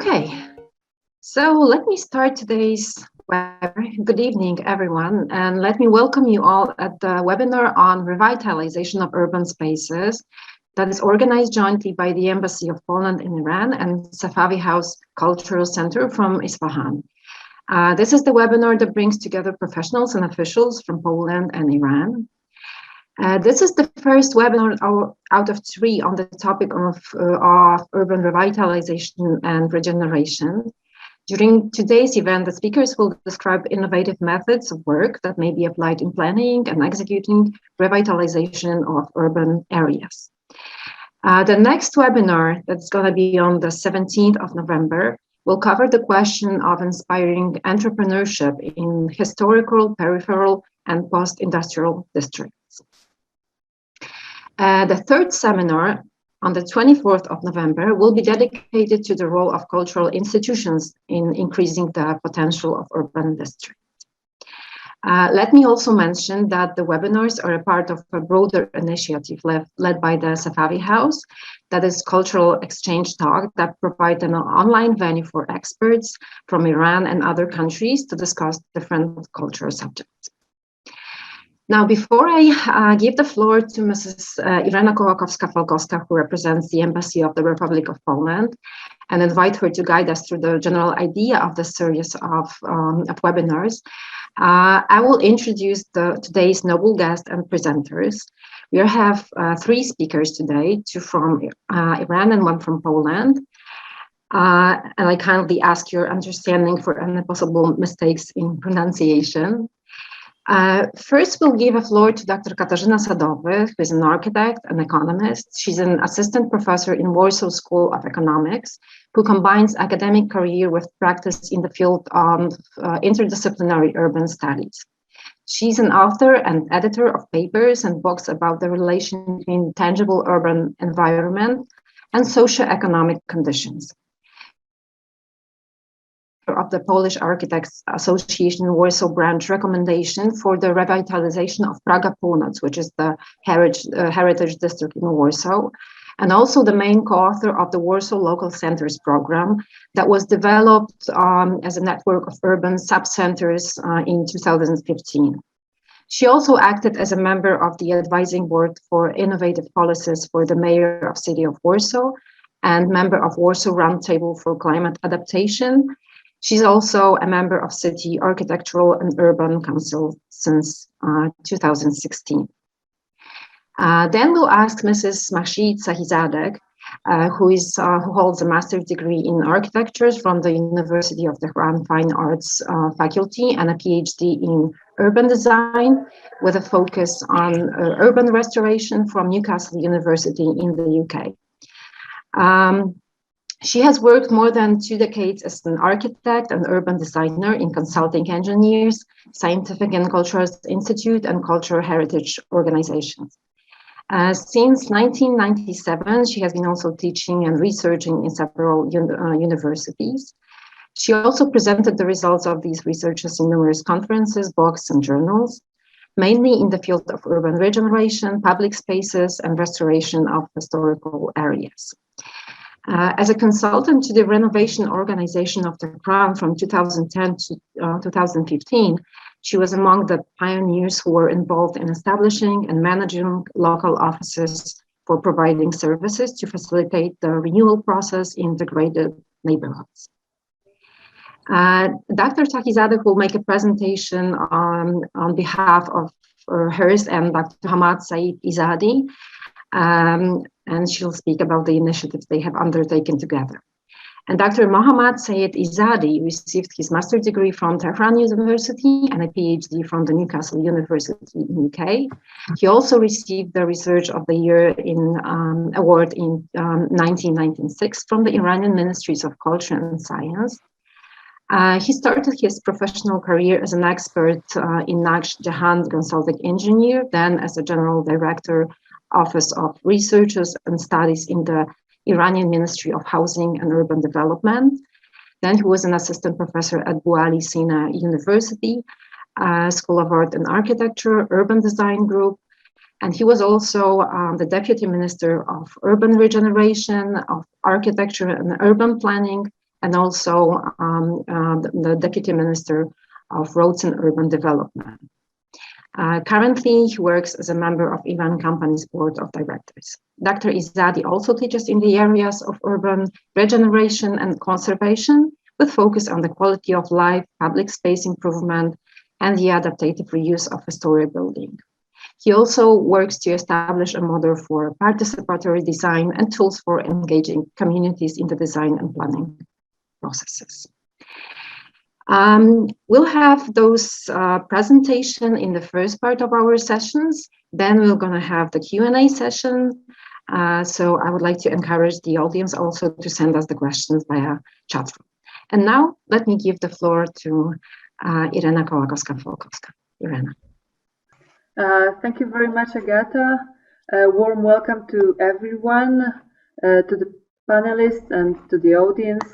Okay, so let me start today's webinar. Good evening, everyone, and let me welcome you all at the webinar on revitalization of urban spaces that is organized jointly by the Embassy of Poland in Iran and Safavi House Cultural Center from Isfahan. This is the webinar that brings together professionals and officials from Poland and Iran. This is the first webinar out of 3 on the topic of urban revitalization and regeneration. During today's event, the speakers will describe innovative methods of work that may be applied in planning and executing revitalization of urban areas. The next webinar that's going to be on the 17th of November will cover the question of inspiring entrepreneurship in historical, peripheral, and post-industrial districts. The third seminar on the 24th of November will be dedicated to the role of cultural institutions in increasing the potential of urban districts. Let me also mention that the webinars are a part of a broader initiative led by the Safavi House, that is Cultural Exchange Talk, that provide an online venue for experts from Iran and other countries to discuss different cultural subjects. Now, before I give the floor to Mrs. Irena Kołakowska-Falkowska, who represents the Embassy of the Republic of Poland, and invite her to guide us through the general idea of the series of webinars, I will introduce today's noble guests and presenters. We have 3 speakers today, 2 from Iran and 1 from Poland. And I kindly ask your understanding for any possible mistakes in pronunciation. First, we'll give a floor to Dr. Katarzyna Sadowy, who is an architect and economist. She's an assistant professor in Warsaw School of Economics, who combines academic career with practice in the field of interdisciplinary urban studies. She's an author and editor of papers and books about the relation between tangible urban environment and socioeconomic conditions. Of the Polish Architects Association Warsaw branch recommendation for the revitalization of Praga Północ, which is the heritage district in Warsaw, and also the main co-author of the Warsaw Local Centers program that was developed as a network of urban sub-centers in 2015. She also acted as a member of the advising board for innovative policies for the mayor of city of Warsaw and member of Warsaw Roundtable for Climate Adaptation. She's also a member of City Architectural and Urban Council since 2016. Then we'll ask Mrs. Mahshid Sahizadeh, who holds a master's degree in architecture from the University of Tehran Fine Arts faculty and a PhD in urban design with a focus on urban restoration from Newcastle University in the UK. She has worked more than 2 decades as an architect and urban designer in consulting engineers, scientific and cultural institute, and cultural heritage organizations. Since 1997, she has been also teaching and researching in several universities. She also presented the results of these researches in numerous conferences, books, and journals, mainly in the field of urban regeneration, public spaces, and restoration of historical areas. As a consultant to the renovation organization of the Crown from 2010 to 2015, she was among the pioneers who were involved in establishing and managing local offices for providing services to facilitate the renewal process in degraded neighborhoods. Dr. Sahizadeh will make a presentation on behalf of hers and Dr. Hamad Said Izadi, and she'll speak about the initiatives they have undertaken together. And Dr. Mohammad Sayed Izadi received his master's degree from Tehran University and a PhD from the Newcastle University in UK. He also received the Research of the Year award in 1996 from the Iranian Ministries of Culture and Science. He started his professional career as an expert in Naqsh Jahan consulting engineer, then as a general director Office of Researches and Studies in the Iranian Ministry of Housing and Urban Development. Then he was an assistant professor at Bouali Sina University, School of Art and Architecture, Urban Design Group. And he was also the Deputy Minister of Urban Regeneration, of Architecture and Urban Planning, and also the Deputy Minister of Roads and Urban Development. Currently, he works as a member of Iran Company's Board of Directors. Dr. Izadi also teaches in the areas of urban regeneration and conservation, with focus on the quality of life, public space improvement, and the adaptive reuse of historic building. He also works to establish a model for participatory design and tools for engaging communities in the design and planning processes. We'll have those presentation in the first part of our sessions. Then we're going to have the Q&A session. So I would like to encourage the audience also to send us the questions via chat room. And now let me give the floor to Irena Kołakowska-Folkowska. Irena. Thank you very much, Agata. A warm welcome to everyone, to the panelists and to the audience.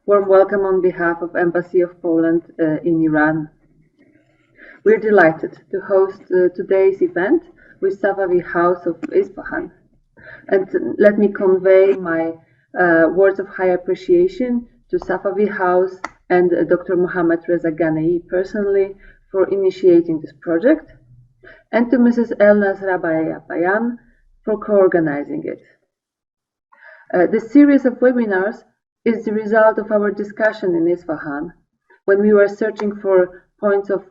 Warm welcome on behalf of Embassy of Poland in Iran. We're delighted to host today's event with Safavi House of Isfahan. And let me convey my words of high appreciation to Safavi House and Dr. Mohammad Reza Ghanei personally for initiating this project, and to Mrs. Elnaz Rabayapayan for co-organizing it. This series of webinars is the result of our discussion in Isfahan when we were searching for points of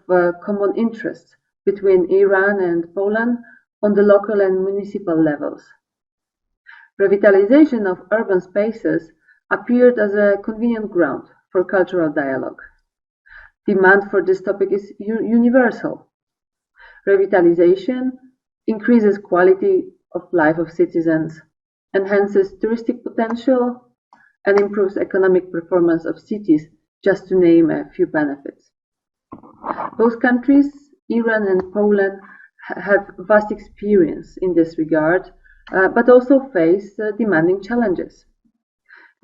common interest between Iran and Poland on the local and municipal levels. Revitalization of urban spaces appeared as a convenient ground for cultural dialogue. Demand for this topic is universal. Revitalization increases quality of life of citizens, enhances touristic potential, and improves economic performance of cities, just to name a few benefits. Both countries, Iran and Poland, have vast experience in this regard, but also face demanding challenges.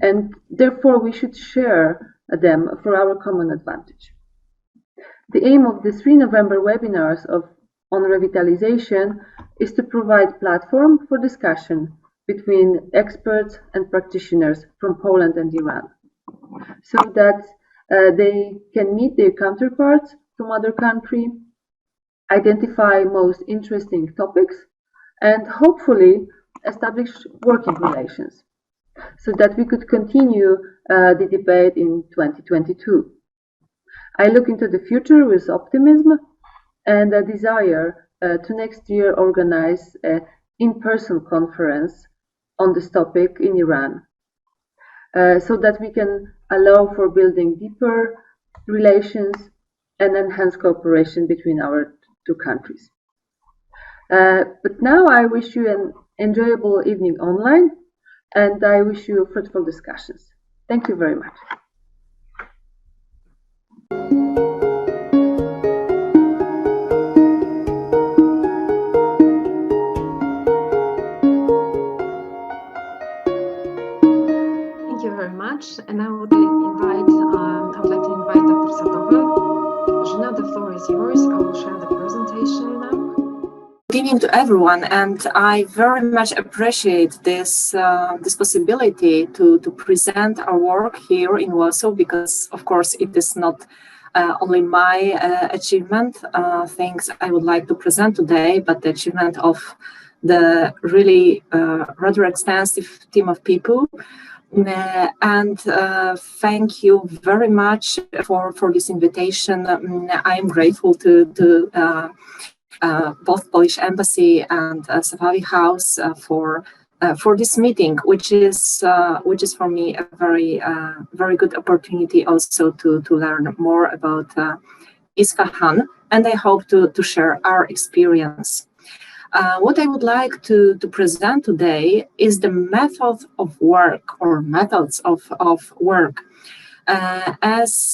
And therefore, we should share them for our common advantage. The aim of the 3 November webinars on revitalization is to provide platform for discussion between experts and practitioners from Poland and Iran, so that they can meet their counterparts from other countries, identify most interesting topics, and hopefully establish working relations, so that we could continue the debate in 2022. I look into the future with optimism and a desire to next year organize an in-person conference on this topic in Iran, so that we can allow for building deeper relations and enhance cooperation between our two countries. But now I wish you an enjoyable evening online, and I wish you fruitful discussions. Thank you very much. And I would like to invite Dr. Sadowa. Katarzyna, the floor is yours. I will share the presentation now. Good evening to everyone, and I very much appreciate this possibility to present our work here in Warsaw, because of course it is not only my achievement, things I would like to present today, but the achievement of the really rather extensive team of people. And thank you very much for this invitation. I am grateful to both Polish Embassy and Safavi House for this meeting, which is for me a very good opportunity also to learn more about Isfahan, and I hope to share our experience. What I would like to present today is the method of work or methods of work. As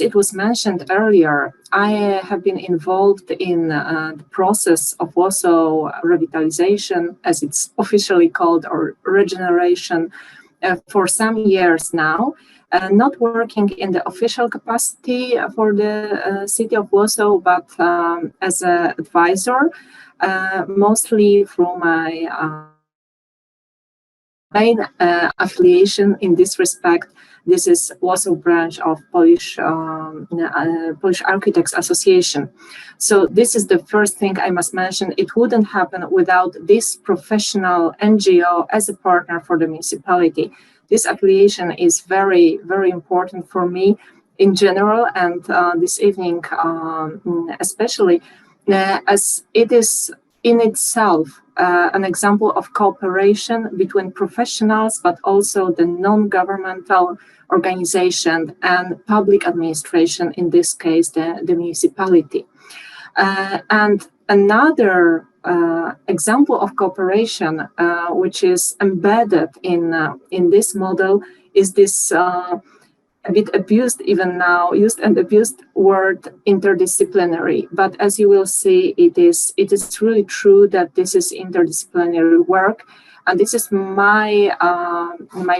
it was mentioned earlier, I have been involved in the process of Warsaw revitalization, as it's officially called, or regeneration, for some years now. Not working in the official capacity for the city of Warsaw, but as an advisor, mostly through my main affiliation in this respect. This is Warsaw branch of Polish Architects Association. So this is the first thing I must mention. It wouldn't happen without this professional NGO as a partner for the municipality. This affiliation is very, very important for me in general, and this evening especially, as it is in itself an example of cooperation between professionals, but also the non-governmental organization and public administration, in this case, the municipality. And another example of cooperation, which is embedded in this model, is this a bit abused even now, used and abused word interdisciplinary. But as you will see, it is really true that this is interdisciplinary work. And this is my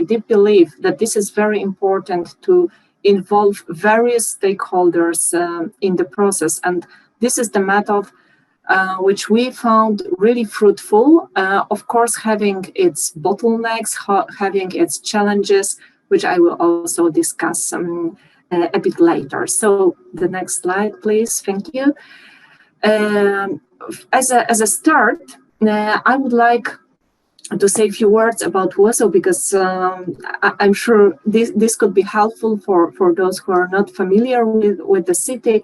deep belief that this is very important to involve various stakeholders in the process. And this is the method which we found really fruitful, of course, having its bottlenecks, having its challenges, which I will also discuss a bit later. So the next slide, please. Thank you. As a start, I would like to say a few words about Warsaw, because I'm sure this could be helpful for those who are not familiar with the city.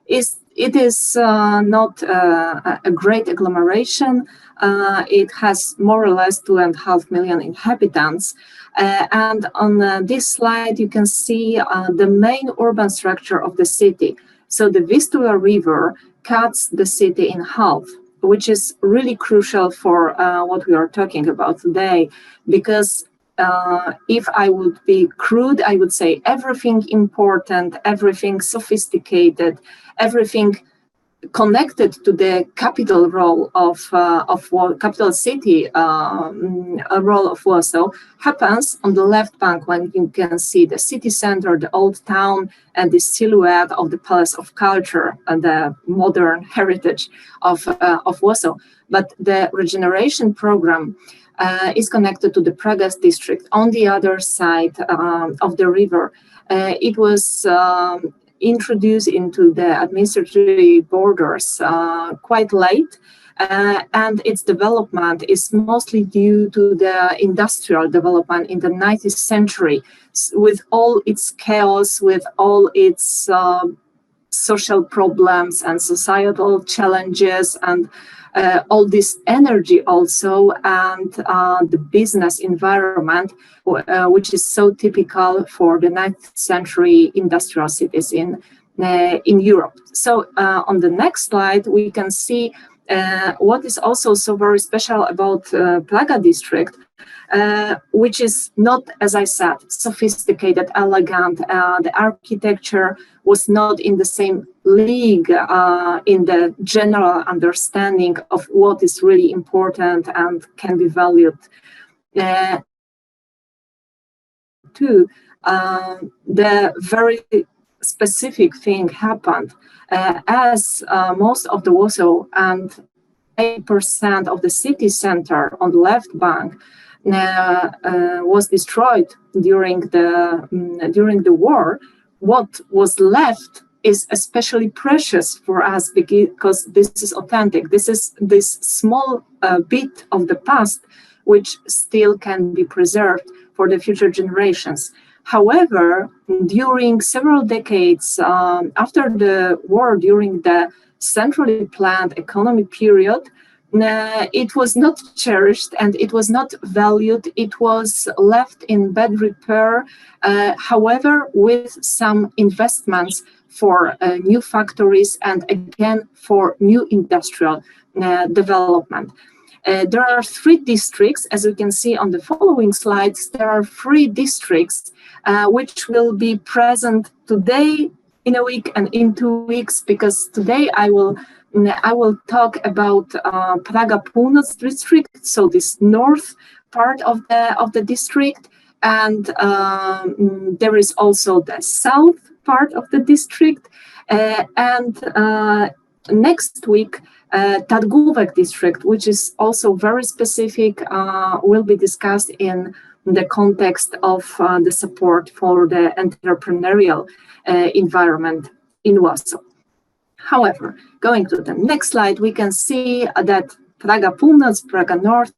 It is not a great agglomeration. It has more or less 2.5 million inhabitants. And on this slide, you can see the main urban structure of the city. So the Vistula River cuts the city in half, which is really crucial for what we are talking about today, because if I would be crude, I would say everything important, everything sophisticated, everything connected to the capital role of capital city role of Warsaw happens on the left bank, when you can see the city center, the old town, and the silhouette of the Palace of Culture and the modern heritage of Warsaw. But the regeneration program is connected to the Pragas district on the other side of the river. It was introduced into the administrative borders quite late, and its development is mostly due to the industrial development in the 19th century, with all its chaos, with all its social problems and societal challenges, and all this energy also, and the business environment, which is so typical for the 19th century industrial cities in Europe. So on the next slide, we can see what is also so very special about Praga district, which is not, as I said, sophisticated, elegant. The architecture was not in the same league in the general understanding of what is really important and can be valued. The very specific thing happened as most of the Warsaw and 8% of the city center on the left bank was destroyed during the war. What was left is especially precious for us because this is authentic. This is this small bit of the past which still can be preserved for the future generations. However, during several decades after the war, during the centrally planned economic period, it was not cherished and it was not valued. It was left in bad repair, however, with some investments for new factories and again for new industrial development. There are 3 districts, as you can see on the following slides. There are 3 districts which will be present today, in a week, and in 2 weeks, because today I will talk about Praga Północ district, so this north part of the district, and there is also the south part of the district, and next week, Targówek district, which is also very specific, will be discussed in the context of the support for the entrepreneurial environment in Warsaw. However, going to the next slide, we can see that Praga Północ, Praga North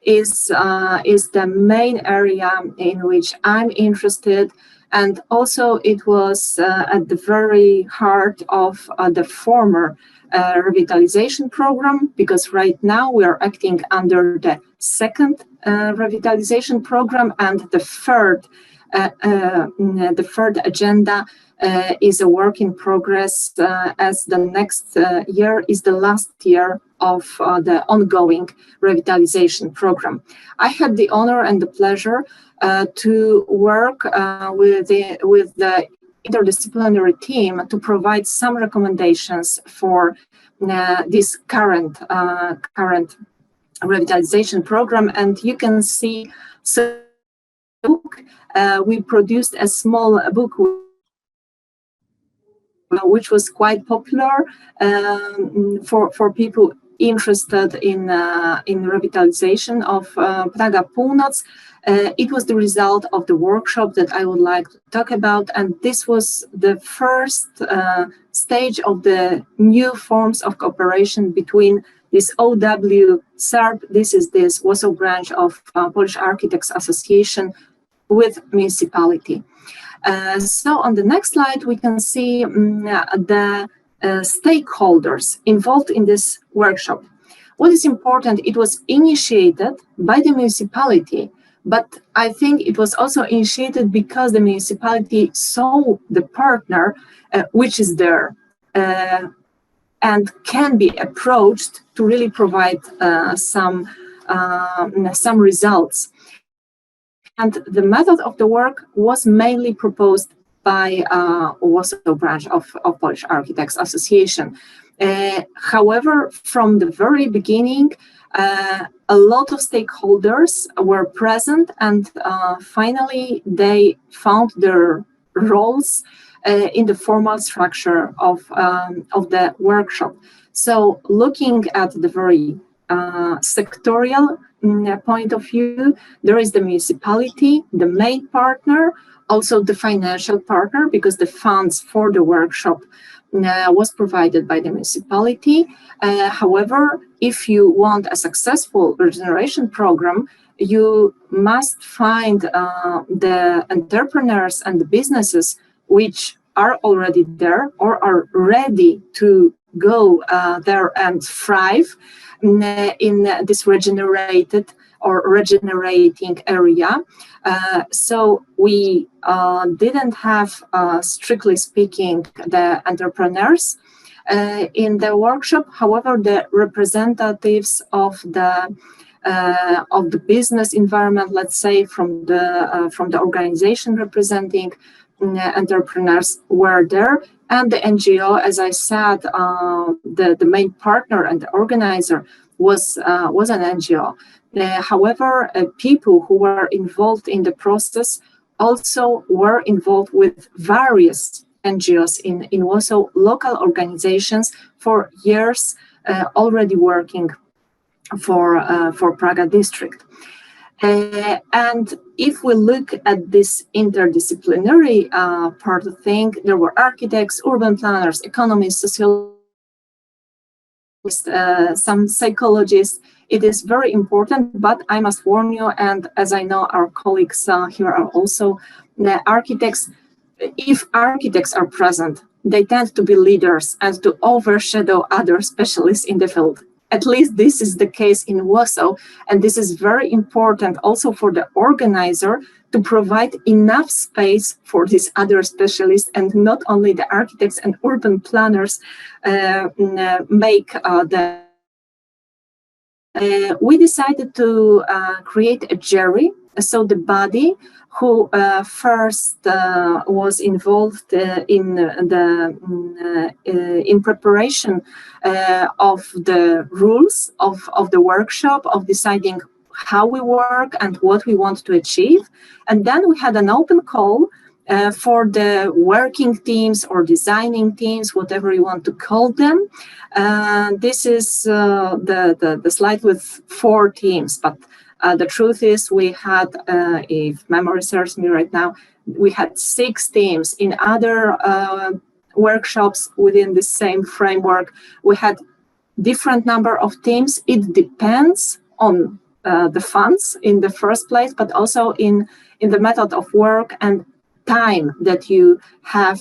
is the main area in which I'm interested. And also it was at the very heart of the former revitalization program, because right now we are acting under the second revitalization program, and the third agenda is a work in progress, as the next year is the last year of the ongoing revitalization program. I had the honor and the pleasure to work with the interdisciplinary team to provide some recommendations for this current revitalization program. And you can see, so we produced a small book which was quite popular for people interested in revitalization of Praga Północ. It was the result of the workshop that I would like to talk about, and this was the first stage of the new forms of cooperation between this OW-SERB, this is this Warsaw branch of Polish Architects Association, with municipality. So on the next slide, we can see the stakeholders involved in this workshop. What is important, it was initiated by the municipality, but I think it was also initiated because the municipality saw the partner which is there and can be approached to really provide some results. And the method of the work was mainly proposed by Warsaw branch of Polish Architects Association. However, from the very beginning, a lot of stakeholders were present, and finally they found their roles in the formal structure of the workshop. So looking at the very sectorial point of view, there is the municipality, the main partner, also the financial partner, because the funds for the workshop was provided by the municipality. However, if you want a successful regeneration program, you must find the entrepreneurs and the businesses which are already there or are ready to go there and thrive in this regenerated or regenerating area. So we didn't have, strictly speaking, the entrepreneurs in the workshop. However, the representatives of the business environment, let's say from the organization representing entrepreneurs, were there, and the NGO, as I said, the main partner and the organizer was an NGO. However, people who were involved in the process also were involved with various NGOs in Warsaw, local organizations for years, already working for Praga district. And if we look at this interdisciplinary part of the thing, there were architects, urban planners, economists, sociologists, some psychologists. It is very important, but I must warn you, and as I know our colleagues here are also the architects, if architects are present, they tend to be leaders and to overshadow other specialists in the field. At least this is the case in Warsaw, and this is very important also for the organizer to provide enough space for these other specialists, and not only the architects and urban planners make the. We decided to create a jury, so the body who first was involved in preparation of the rules of the workshop, of deciding how we work and what we want to achieve. And then we had an open call For the working teams or designing teams, whatever you want to call them, this is the slide with 4 teams. But the truth is, we had, if memory serves me right now, we had 6 teams. In other workshops within the same framework, we had different number of teams. It depends on the funds in the first place, but also in the method of work and time that you have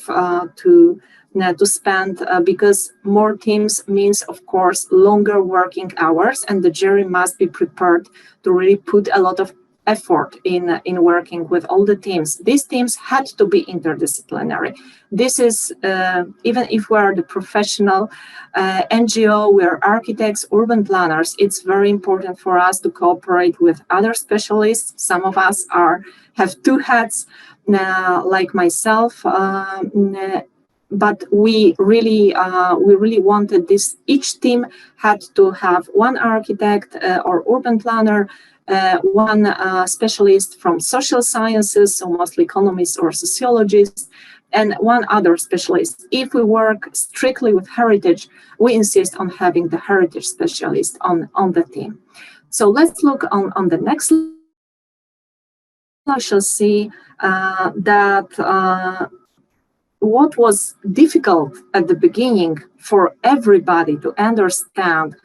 to spend, because more teams means, of course, longer working hours, and the jury must be prepared to really put a lot of effort in working with all the teams. These teams had to be interdisciplinary. This is, even if we are the professional NGO, we are architects, urban planners, it's very important for us to cooperate with other specialists. Some of us have 2 hats, like myself, but we really wanted this. Each team had to have 1 architect or urban planner, 1 specialist from social sciences, so mostly economists or sociologists, and 1 other specialist. If we work strictly with heritage, we insist on having the heritage specialist on the team. So let's look on the next slide. I shall see that what was difficult at the beginning for everybody to understand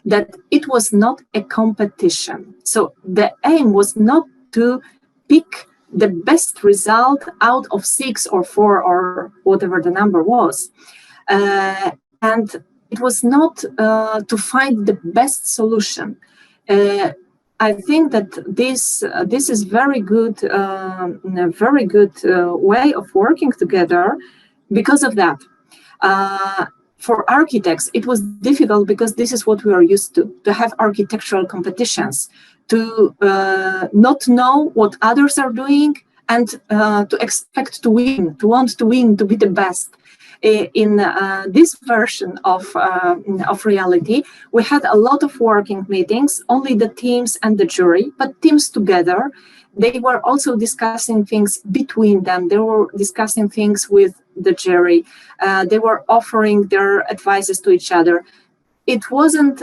that it was not a competition. So the aim was not to pick the best result out of 6 or 4 or whatever the number was. And it was not to find the best solution. I think that this is very good, way of working together because of that. For architects, it was difficult because this is what we are used to have architectural competitions, to not know what others are doing, and to expect to win, to want to win, to be the best. In this version of reality, we had a lot of working meetings, only the teams and the jury, but teams together. They were also discussing things between them. They were discussing things with the jury. They were offering their advices to each other. It wasn't,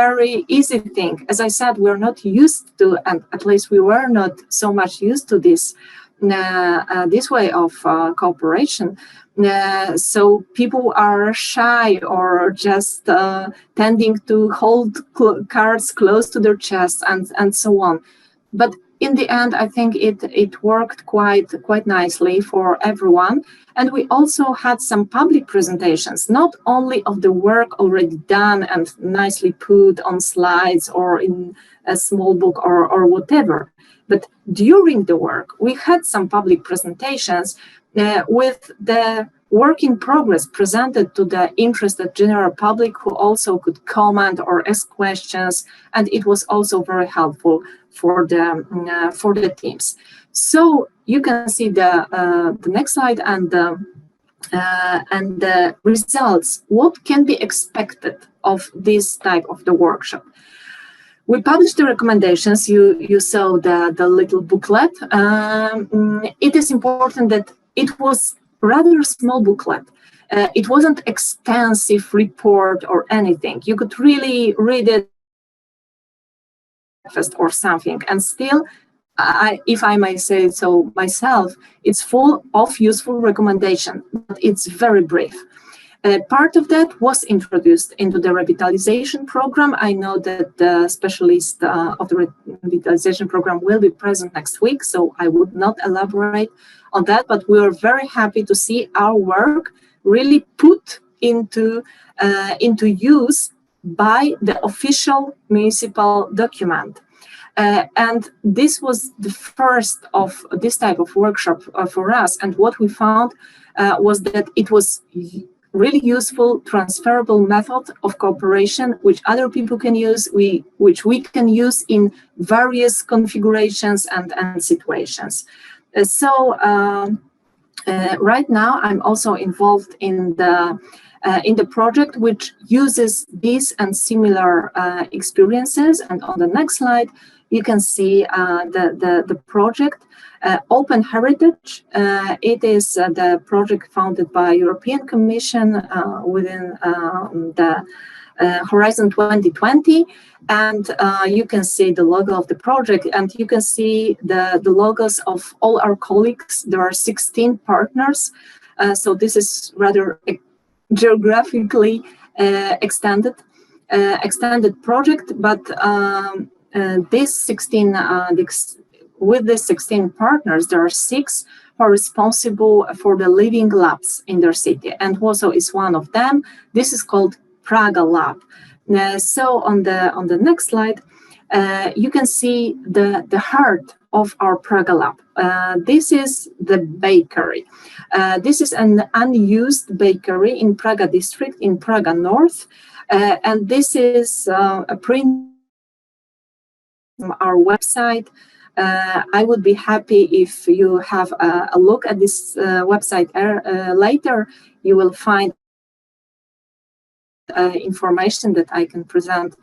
very easy thing. As I said, we're not used to, and at least we were not so much used to this way of cooperation. So people are shy or just tending to hold cards close to their chest and so on. But in the end, I think it worked quite nicely for everyone. And we also had some public presentations, not only of the work already done and nicely put on slides or in a small book or whatever, but during the work, we had some public presentations with the work in progress presented to the interested general public, who also could comment or ask questions, and it was also very helpful for the teams. So you can see the next slide and the results. What can be expected of this type of the workshop? We published the recommendations. You saw the little booklet. It is important that it was rather small booklet. It wasn't extensive report or anything. You could really read it or something, and still, if I may say so myself, it's full of useful recommendation, but it's very brief. Part of that was introduced into the revitalization program. I know that the specialist of the revitalization program will be present next week, so I would not elaborate on that, but we are very happy to see our work really put into use by the official municipal document. And this was the first of this type of workshop for us. And what we found was that it was really useful, transferable method of cooperation, which other people can use, which we can use in various configurations and situations. Right now, I'm also involved in the project, which uses these and similar experiences. And on the next slide, you can see the project Open Heritage. It is the project founded by European Commission within the Horizon 2020, and you can see the logo of the project, and you can see the logos of all our colleagues. There are 16 partners, so this is rather geographically extended project, but these 16 with the 16 partners, there are 6 who are responsible for the living labs in their city, and Warsaw is one of them. This is called Praga Lab. So on the next slide, you can see the heart of our Praga Lab. This is the bakery. This is an unused bakery in Praga district, in Praga North, and this is a print from our website. I would be happy if you have a look at this website later. You will find information that I can present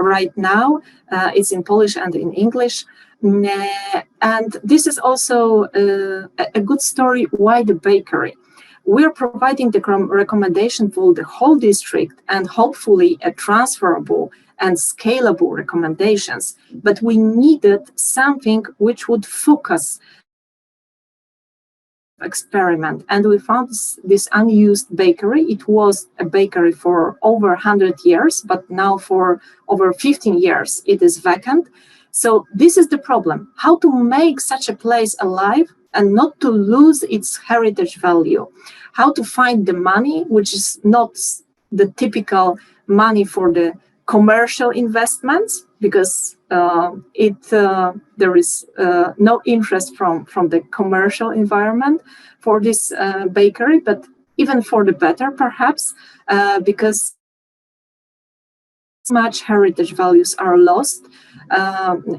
right now. It's in Polish and in English. And this is also a good story. Why the bakery? We're providing the recommendation for the whole district and hopefully a transferable and scalable recommendations. But we needed something which would focus experiment, and we found this unused bakery. It was a bakery for over 100 years, but now for over 15 years it is vacant. So this is the problem: how to make such a place alive and not to lose its heritage value, how to find the money, which is not the typical money for the commercial investments, because there is no interest from the commercial environment for this bakery, but even for the better, perhaps, because much heritage values are lost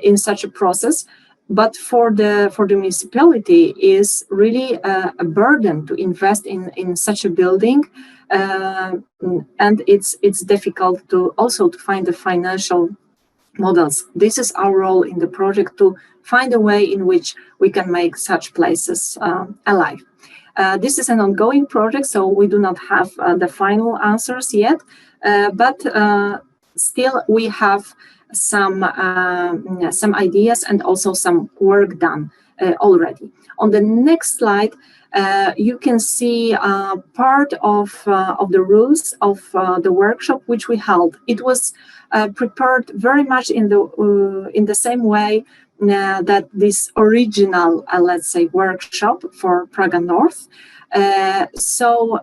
in such a process. But for the municipality is really a burden to invest in such a building, and it's difficult to also to find the financial models. This is our role in the project, to find a way in which we can make such places alive. This is an ongoing project, so we do not have the final answers yet, but still we have some ideas and also some work done already. On the next slide, you can see part of the rules of the workshop which we held. It was prepared very much in the same way that this original, let's say, workshop for Praga North. So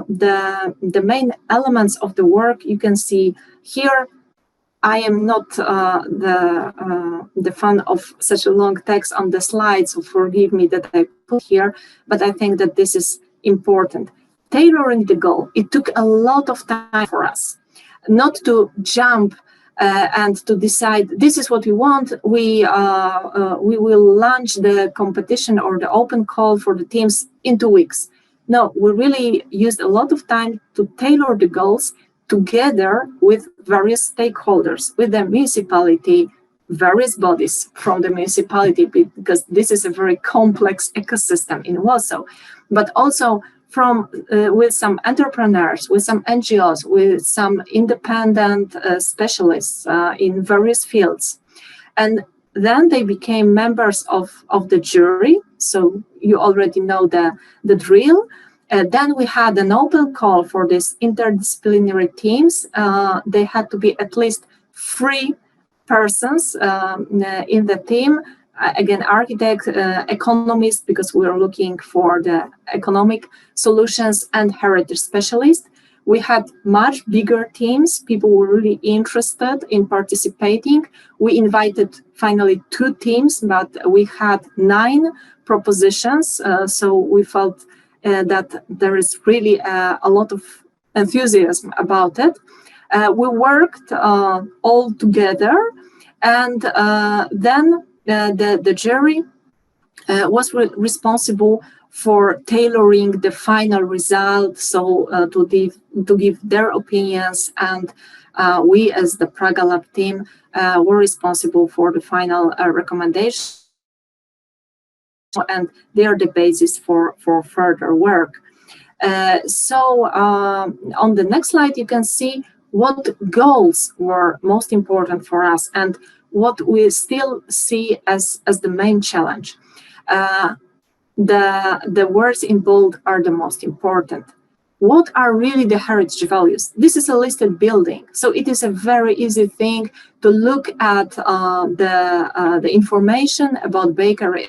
the main elements of the work you can see here. I am not the fan of such a long text on the slide, so forgive me that I put here, but I think that this is important. Tailoring the goal, it took a lot of time for us, not to jump and to decide this is what we want. We will launch the competition or the open call for the teams in 2 weeks. No, we really used a lot of time to tailor the goals together with various stakeholders, with the municipality, various bodies from the municipality, because this is a very complex ecosystem in Warsaw, but also from with some entrepreneurs, with some NGOs, with some independent specialists in various fields. And then they became members of the jury, so you already know the drill. Then we had an open call for these interdisciplinary teams. They had to be at least 3 persons in the team. Again, architect, economist, because we are looking for the economic solutions, and heritage specialist. We had much bigger teams. People were really interested in participating. We invited finally 2 teams, but we had 9 propositions. So we felt that there is really a lot of enthusiasm about it. We worked all together, and then the jury was responsible for tailoring the final result, so to give their opinions, and we as the Praga Lab team were responsible for the final recommendation, and they are the basis for further work. On the next slide, you can see what goals were most important for us and what we still see as the main challenge. The words in bold are the most important. What are really the heritage values? This is a listed building, so it is a very easy thing to look at the information about bakery,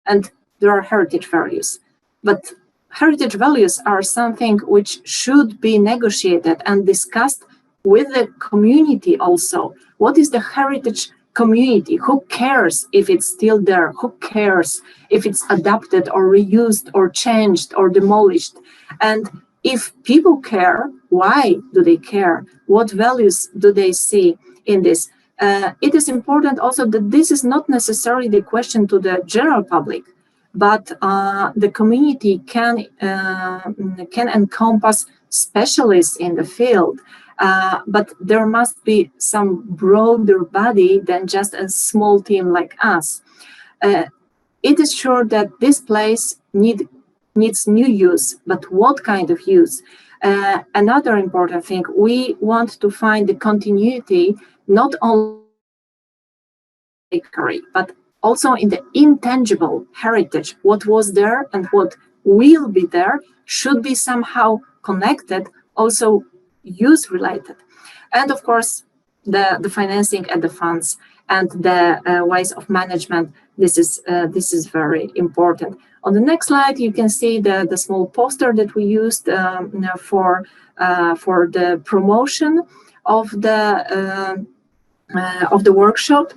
and there are heritage values. But heritage values are something which should be negotiated and discussed with the community also. What is the heritage community? Who cares if it's still there? Who cares if it's adapted or reused or changed or demolished? And if people care, why do they care? What values do they see in this? It is important also that this is not necessarily the question to the general public, but the community can encompass specialists in the field. But there must be some broader body than just a small team like us. It is sure that this place needs new use, but what kind of use? Another important thing, we want to find the continuity not only bakery, but also in the intangible heritage. What was there and what will be there should be somehow connected, also use related. And of course, the financing and the funds and the ways of management, this is very important. On the next slide, you can see the small poster that we used for the promotion of the workshop.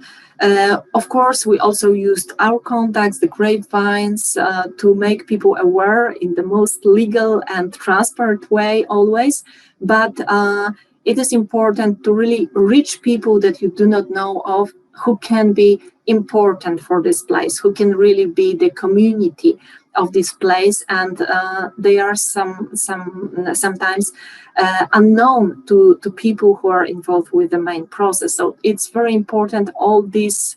Of course, we also used our contacts, the grapevines, to make people aware in the most legal and transparent way always. But it is important to really reach people that you do not know of, who can be important for this place, who can really be the community of this place, and they are sometimes unknown to people who are involved with the main process. So it's very important all this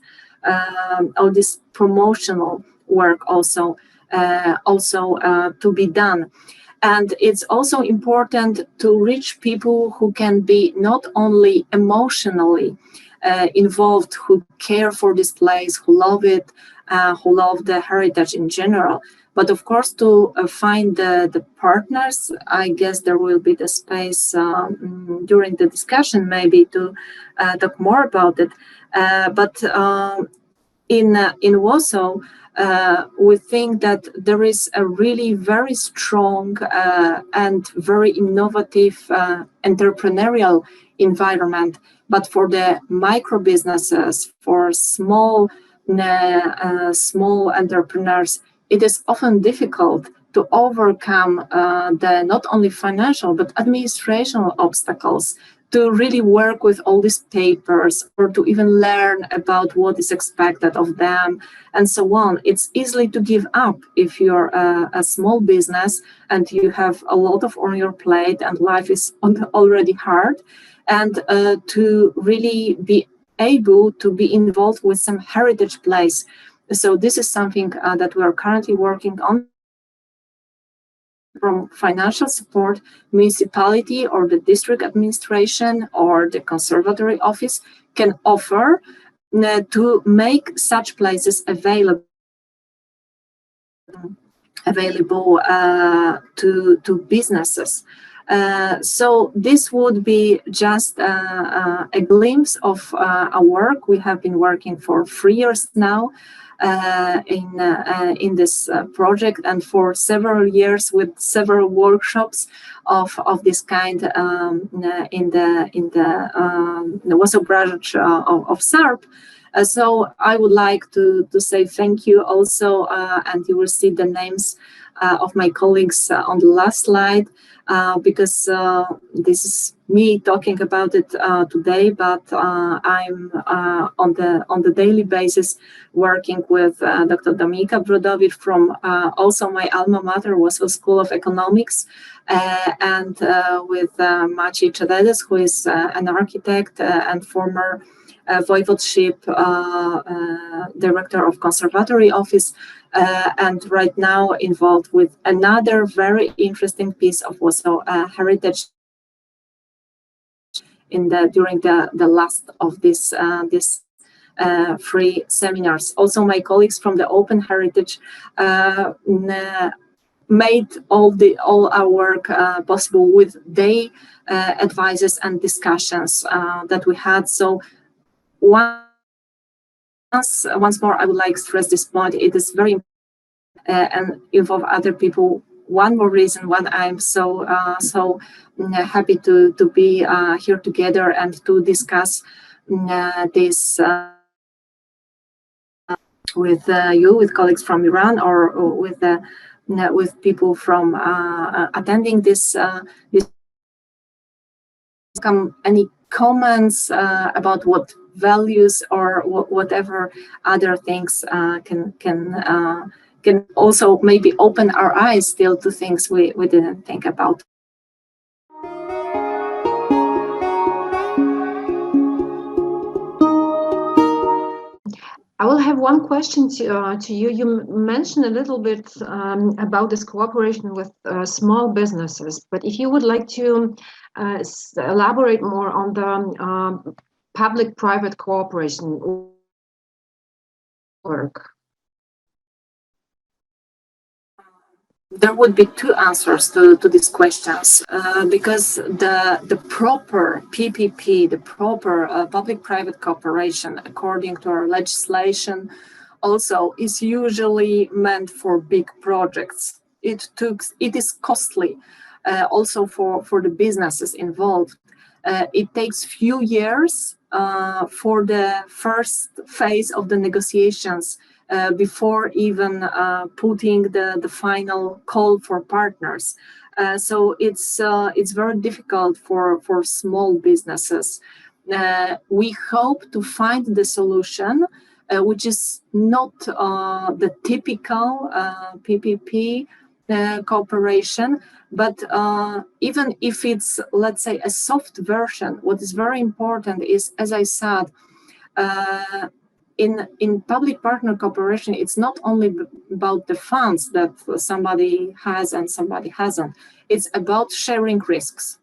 promotional work also to be done. And it's also important to reach people who can be not only emotionally involved, who care for this place, who love it, who love the heritage in general. But of course, to find the partners, I guess there will be the space during the discussion maybe to talk more about it. But in Warsaw, we think that there is a really very strong and very innovative entrepreneurial environment. But for the micro businesses, for small entrepreneurs, it is often difficult to overcome the not only financial but administrational obstacles to really work with all these papers or to even learn about what is expected of them and so on. It's easy to give up if you're a small business and you have a lot on your plate and life is already hard, and to really be able to be involved with some heritage place. So this is something that we are currently working on. From financial support, municipality or the district administration or the conservatory office can offer to make such places available to businesses. So this would be just a glimpse of our work. We have been working for 3 years now in this project, and for several years with several workshops of this kind in the Warsaw branch of SARP. So I would like to say thank you also, and you will see the names of my colleagues on the last slide, because this is me talking about it today, but I'm on the daily basis working with Dr. Dominika Brodowicz from also my alma mater, Warsaw School of Economics, and with Maciej Czeredes, who is an architect and former voivodeship director of conservatory office, and right now involved with another very interesting piece of Warsaw heritage during the last of this free seminars. Also, my colleagues from the Open Heritage made all our work possible with their advices and discussions that we had. So once more, I would like to stress this point. It is very important and involve other people. One more reason why I'm so happy to be here together and to discuss this with you, with colleagues from Iran, or with people from attending this. Any comments about what values or whatever other things can also maybe open our eyes still to things we didn't think about. I will have one question to you. You mentioned a little bit about this cooperation with small businesses, but if you would like to elaborate more on the public-private cooperation work. There would be two answers to these questions, because the proper PPP, the proper public-private cooperation, according to our legislation, also is usually meant for big projects. It is costly, also for the businesses involved. It takes few years for the first phase of the negotiations before even putting the final call for partners. So it's very difficult for small businesses. We hope to find the solution, which is not the typical PPP cooperation, but even if it's, let's say, a soft version, what is very important is, as I said, in public partner cooperation, it's not only about the funds that somebody has and somebody hasn't. It's about sharing risks.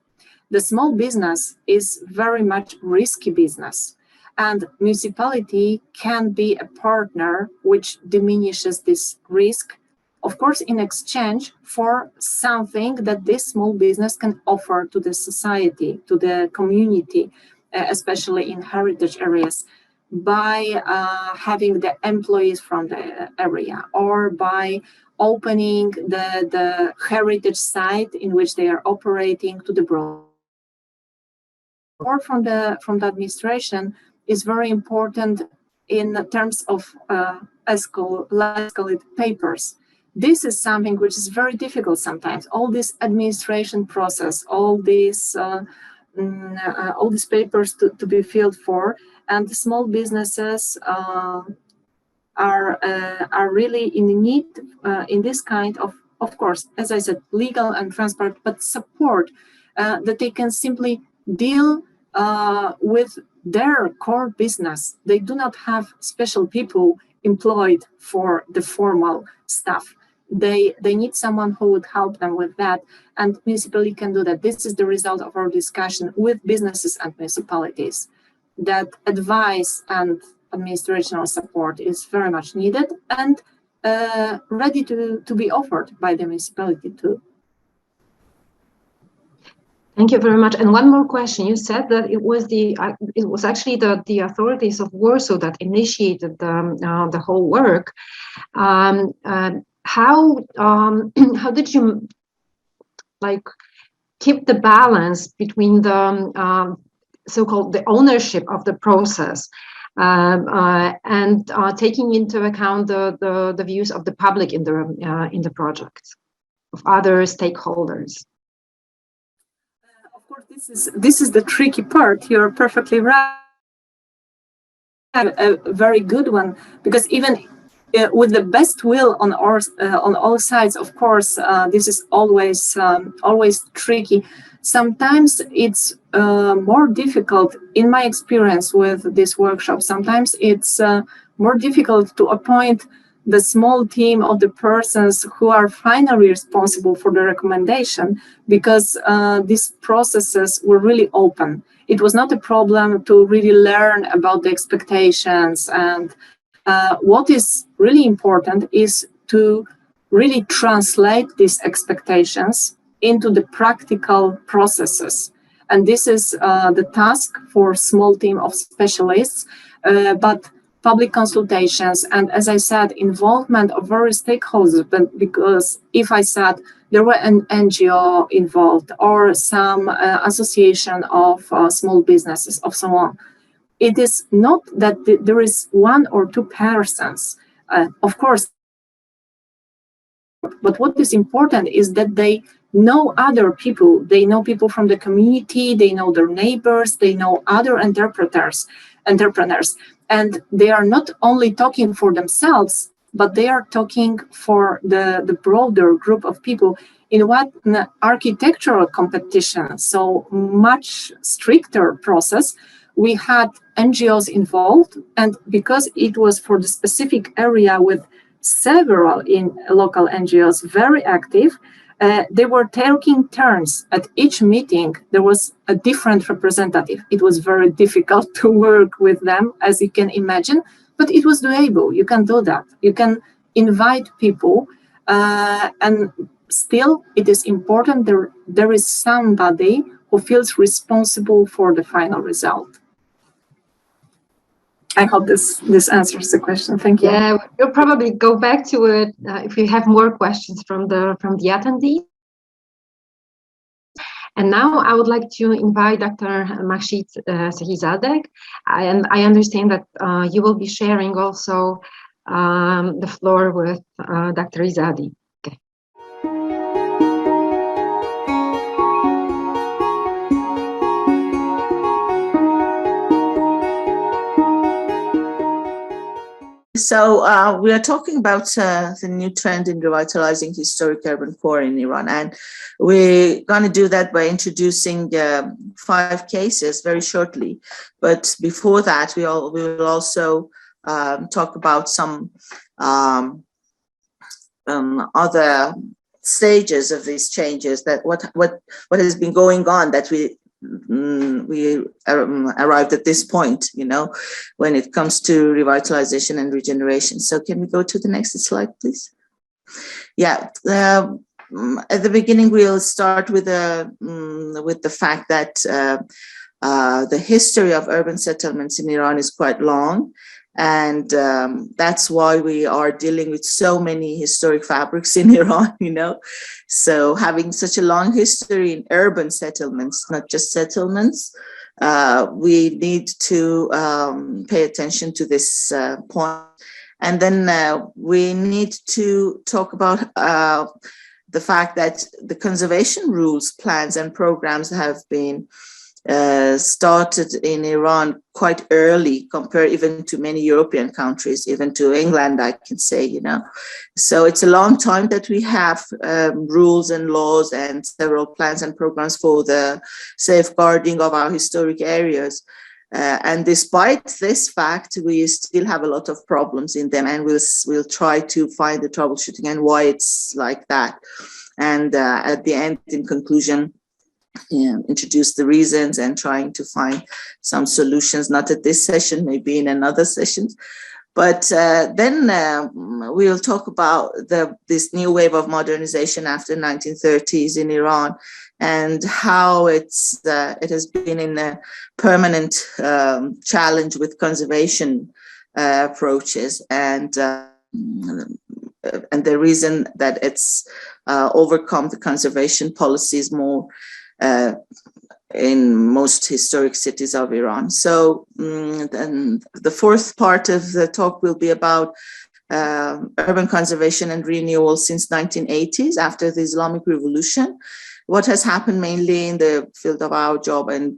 The small business is very much risky business, and municipality can be a partner which diminishes this risk, of course, in exchange for something that this small business can offer to the society, to the community, especially in heritage areas, by having the employees from the area, or by opening the heritage site in which they are operating to the broad. Or from the administration is very important in terms of let's call it papers. This is something which is very difficult sometimes. All this administration process, all these papers to be filled for, and the small businesses are really in need in this kind of course, as I said, legal and transparent, but support that they can simply deal with their core business. They do not have special people employed for the formal stuff. They need someone who would help them with that, and municipality can do that. This is the result of our discussion with businesses and municipalities, that advice and administrative support is very much needed and ready to be offered by the municipality too. Thank you very much. And one more question. You said that it was actually the authorities of Warsaw that initiated the whole work. How did you keep the balance between the so-called the ownership of the process and taking into account the views of the public in the project, of other stakeholders. Of course, this is the tricky part. You're perfectly right. A very good one, because even with the best will on all sides, of course, this is always tricky. Sometimes it's more difficult, in my experience with this workshop. Sometimes it's more difficult to appoint the small team of the persons who are finally responsible for the recommendation, because these processes were really open. It was not a problem to really learn about the expectations. And what is really important is to really translate these expectations into the practical processes. And this is the task for a small team of specialists, but public consultations, and as I said, involvement of various stakeholders. But because if I said there were an NGO involved or some association of small businesses of so on, it is not that there is one or two persons. Of course, but what is important is that they know other people. They know people from the community, they know their neighbors, they know other entrepreneurs, and they are not only talking for themselves, but they are talking for the broader group of people. In what an architectural competition, so much stricter process, we had NGOs involved, and because it was for the specific area with several in local NGOs very active, they were taking turns. At each meeting, there was a different representative. It was very difficult to work with them, as you can imagine, but it was doable. You can do that. You can invite people, and still it is important there is somebody who feels responsible for the final result. I hope this answers the question. Thank you. Yeah, we'll probably go back to it if we have more questions from the attendees. And now I would like to invite Dr. Mahshid C.E.Talk. And I understand that you will be sharing also the floor with Dr. Izadi. Okay. So we are talking about the new trend in revitalizing historic urban core in Iran, and we're going to do that by introducing 5 cases very shortly. But before that, we will also talk about some other stages of these changes, that what has been going on, that we arrived at this point, when it comes to revitalization and regeneration. So can we go to the next slide, please? Yeah, at the beginning, we'll start with the fact that the history of urban settlements in Iran is quite long. And that's why we are dealing with so many historic fabrics in Iran, So having such a long history in urban settlements, not just settlements, we need to pay attention to this point. And then we need to talk about the fact that the conservation rules, plans, and programs have been started in Iran quite early, compared even to many European countries, even to England, I can say, So it's a long time that we have rules and laws and several plans and programs for the safeguarding of our historic areas. And despite this fact, we still have a lot of problems in them, and we'll try to find the troubleshooting and why it's like that. And at the end, in conclusion, introduce the reasons and trying to find some solutions, not at this session, maybe in another session. But then we'll talk about this new wave of modernization after 1930s in Iran, and how it has been in a permanent challenge with conservation approaches, and the reason that it's overcome the conservation policies more in most historic cities of Iran. So then the fourth part of the talk will be about urban conservation and renewal since 1980s, after the Islamic Revolution. What has happened mainly in the field of our job, and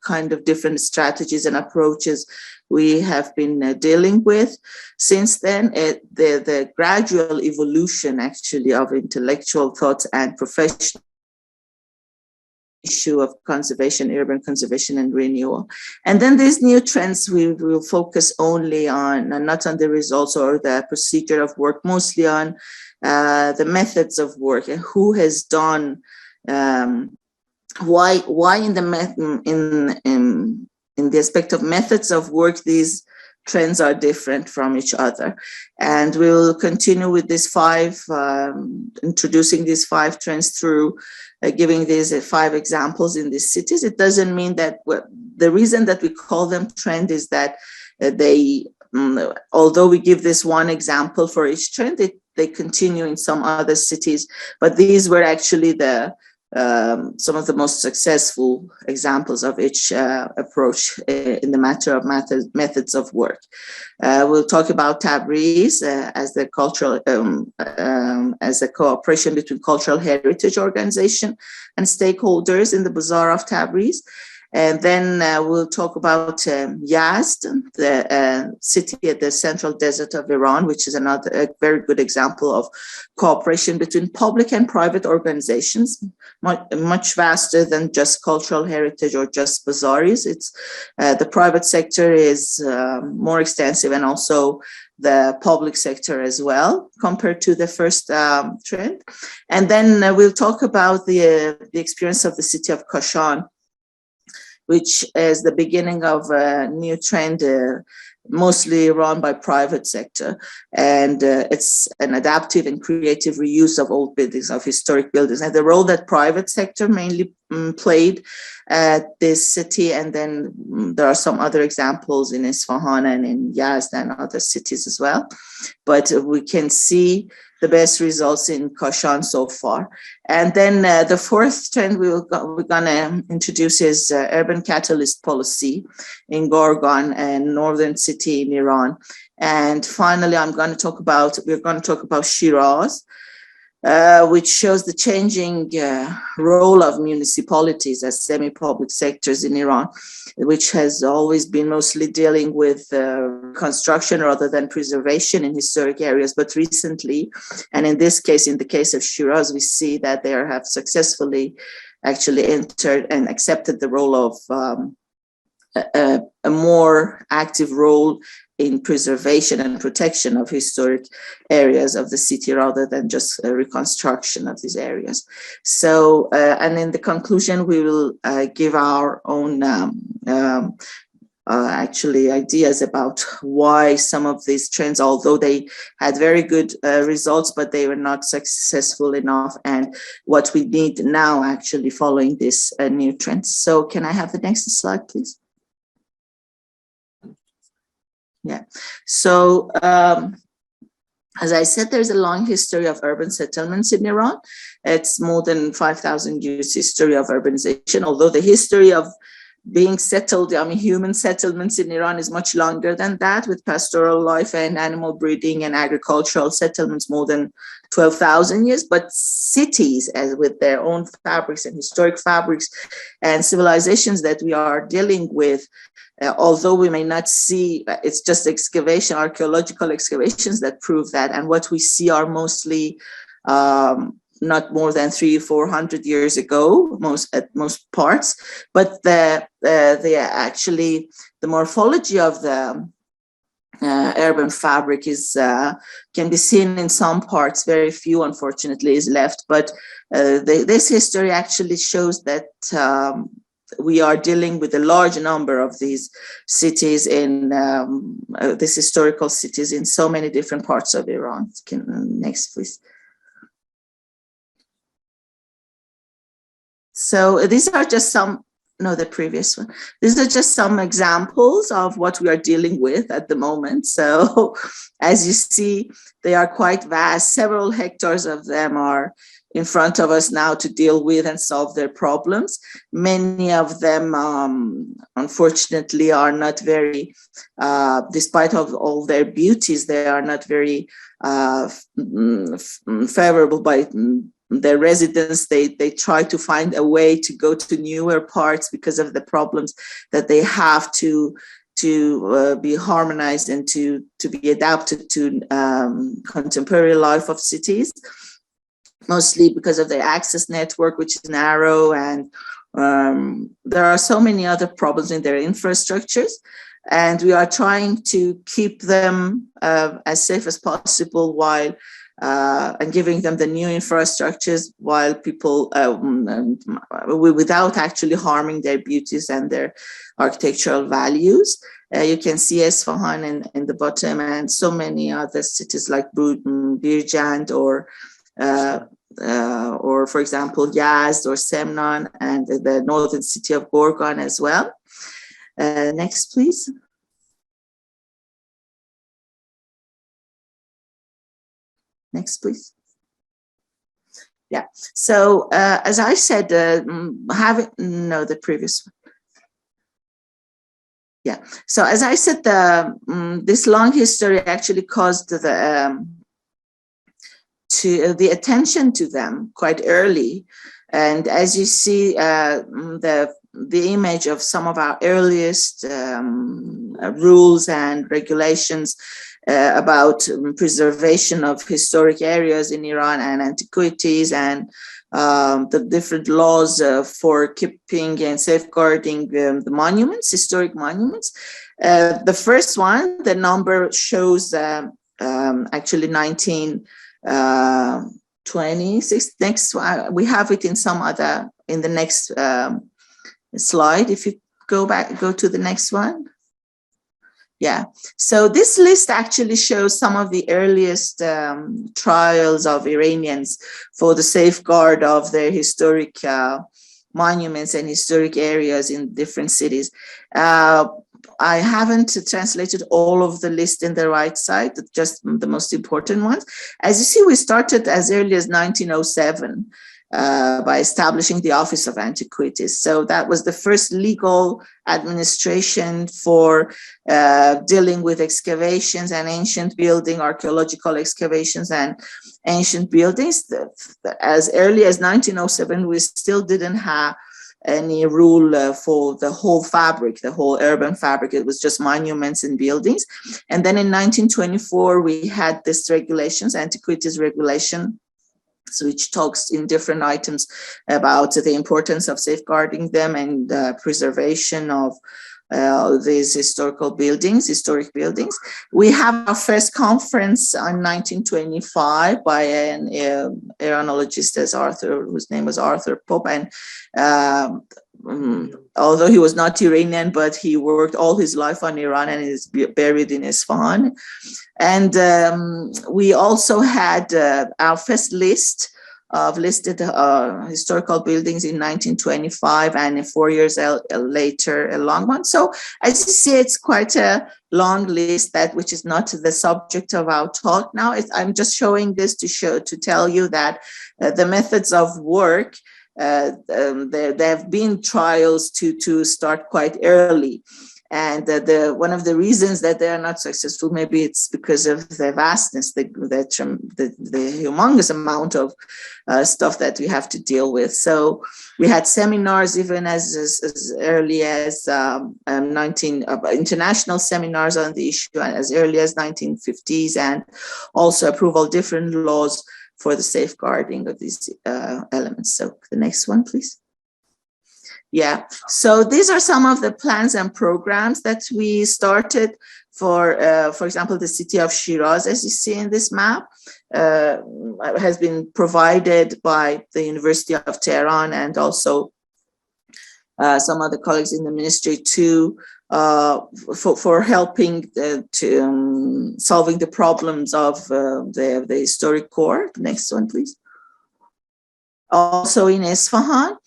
kind of different strategies and approaches we have been dealing with since then. The gradual evolution actually of intellectual thoughts and professional issue of conservation, urban conservation and renewal. And then these new trends, we will focus only on, not on the results or the procedure of work, mostly on the methods of work and who has done, why in the aspect of methods of work, these trends are different from each other. And we'll continue with these five, introducing these five trends through giving these 5 examples in these cities. It doesn't mean that, the reason that we call them trend is that they, although we give this one example for each trend, they continue in some other cities, but these were actually some of the most successful examples of each approach in the matter of methods of work. We'll talk about Tabriz as the cultural, as a cooperation between cultural heritage organization and stakeholders in the Bazaar of Tabriz. And then we'll talk about Yazd, the city at the central desert of Iran, which is a very good example of cooperation between public and private organizations, much vaster than just cultural heritage or just bazaars. It's the private sector is more extensive, and also the public sector as well, compared to the first trend. And then we'll talk about the experience of the city of Kashan, which is the beginning of a new trend, mostly run by private sector. And it's an adaptive and creative reuse of old buildings, of historic buildings, and the role that private sector mainly played at this city. And then there are some other examples in Isfahan and in Yazd and other cities as well. But we can see the best results in Kashan so far. And then the fourth trend we're going to introduce is urban catalyst policy in Gorgan, and northern city in Iran. And finally, we're going to talk about Shiraz, which shows the changing role of municipalities as semi-public sectors in Iran, which has always been mostly dealing with construction rather than preservation in historic areas. But recently, and in this case, in the case of Shiraz, we see that they have successfully actually entered and accepted the role of a more active role in preservation and protection of historic areas of the city, rather than just reconstruction of these areas. So, and in the conclusion, we will give our own actually ideas about why some of these trends, although they had very good results, but they were not successful enough, and what we need now actually following this new trends. So can I have the next slide, please? Yeah, so as I said, there's a long history of urban settlements in Iran. It's more than 5,000 years history of urbanization, although the history of being settled, human settlements in Iran is much longer than that, with pastoral life and animal breeding and agricultural settlements more than 12,000 years. But cities, as with their own fabrics and historic fabrics and civilizations that we are dealing with, although we may not see, it's just excavation, archaeological excavations that prove that. And what we see are mostly not more than 300-400 years ago, at most parts. But the morphology of the urban fabric is can be seen in some parts. Very few, unfortunately, is left. But this history actually shows that we are dealing with a large number of these cities in these historical cities in so many different parts of Iran. Next, please. So these are just some, no, the previous one. These are just some examples of what we are dealing with at the moment. So as you see, they are quite vast. Several hectares of them are in front of us now to deal with and solve their problems. Many of them, unfortunately, are not very, despite of all their beauties, they are not very favorable by their residents. They try to find a way to go to newer parts because of the problems that they have to be harmonized and to be adapted to contemporary life of cities, mostly because of their access network, which is narrow, and there are so many other problems in their infrastructures. And we are trying to keep them as safe as possible while and giving them the new infrastructures while people without actually harming their beauties and their architectural values. You can see Esfahan in the bottom, and so many other cities like Birjand or for example, Yazd or Semnan, and the northern city of Gorgan as well. Next, please. Next, please. Yeah. So as I said, the previous one. Yeah. So as I said, this long history actually caused the attention to them quite early, and as you see, the image of some of our earliest rules and regulations about preservation of historic areas in Iran and antiquities, and the different laws for keeping and safeguarding the monuments, historic monuments. The first one, the number shows actually 1926. Next, we have it in some other, in the next slide. If you go to the next one. Yeah, so this list actually shows some of the earliest trials of Iranians for the safeguard of their historic monuments and historic areas in different cities. I haven't translated all of the list in the right side, just the most important ones. As you see, we started as early as 1907 by establishing the Office of Antiquities. So that was the first legal administration for dealing with excavations and ancient building, archaeological excavations and ancient buildings. As early as 1907, we still didn't have any rule for the whole fabric, the whole urban fabric. It was just monuments and buildings. And then in 1924, we had this regulations, Antiquities Regulation, which talks in different items about the importance of safeguarding them and preservation of these historic buildings. We have our first conference in 1925 by an Iranologist whose name was Arthur Pope, and although he was not Iranian, but he worked all his life on Iran and is buried in Isfahan. And we also had our first list of listed historical buildings in 1925, and 4 years later, a long one. So as you see, it's quite a long list, which is not the subject of our talk now. I'm just showing this to tell you that the methods of work, there have been trials to start quite early. And one of the reasons that they are not successful, maybe it's because of the vastness, the humongous amount of stuff that we have to deal with. So we had seminars even as early as international seminars on the issue as early as 1950s, and also approval different laws for the safeguarding of these elements. So the next one, please. Yeah, so these are some of the plans and programs that we started for example, the city of Shiraz, as you see in this map, has been provided by the University of Tehran and also some other colleagues in the ministry for helping to solving the problems of the historic core. Next one, please. Also in Isfahan,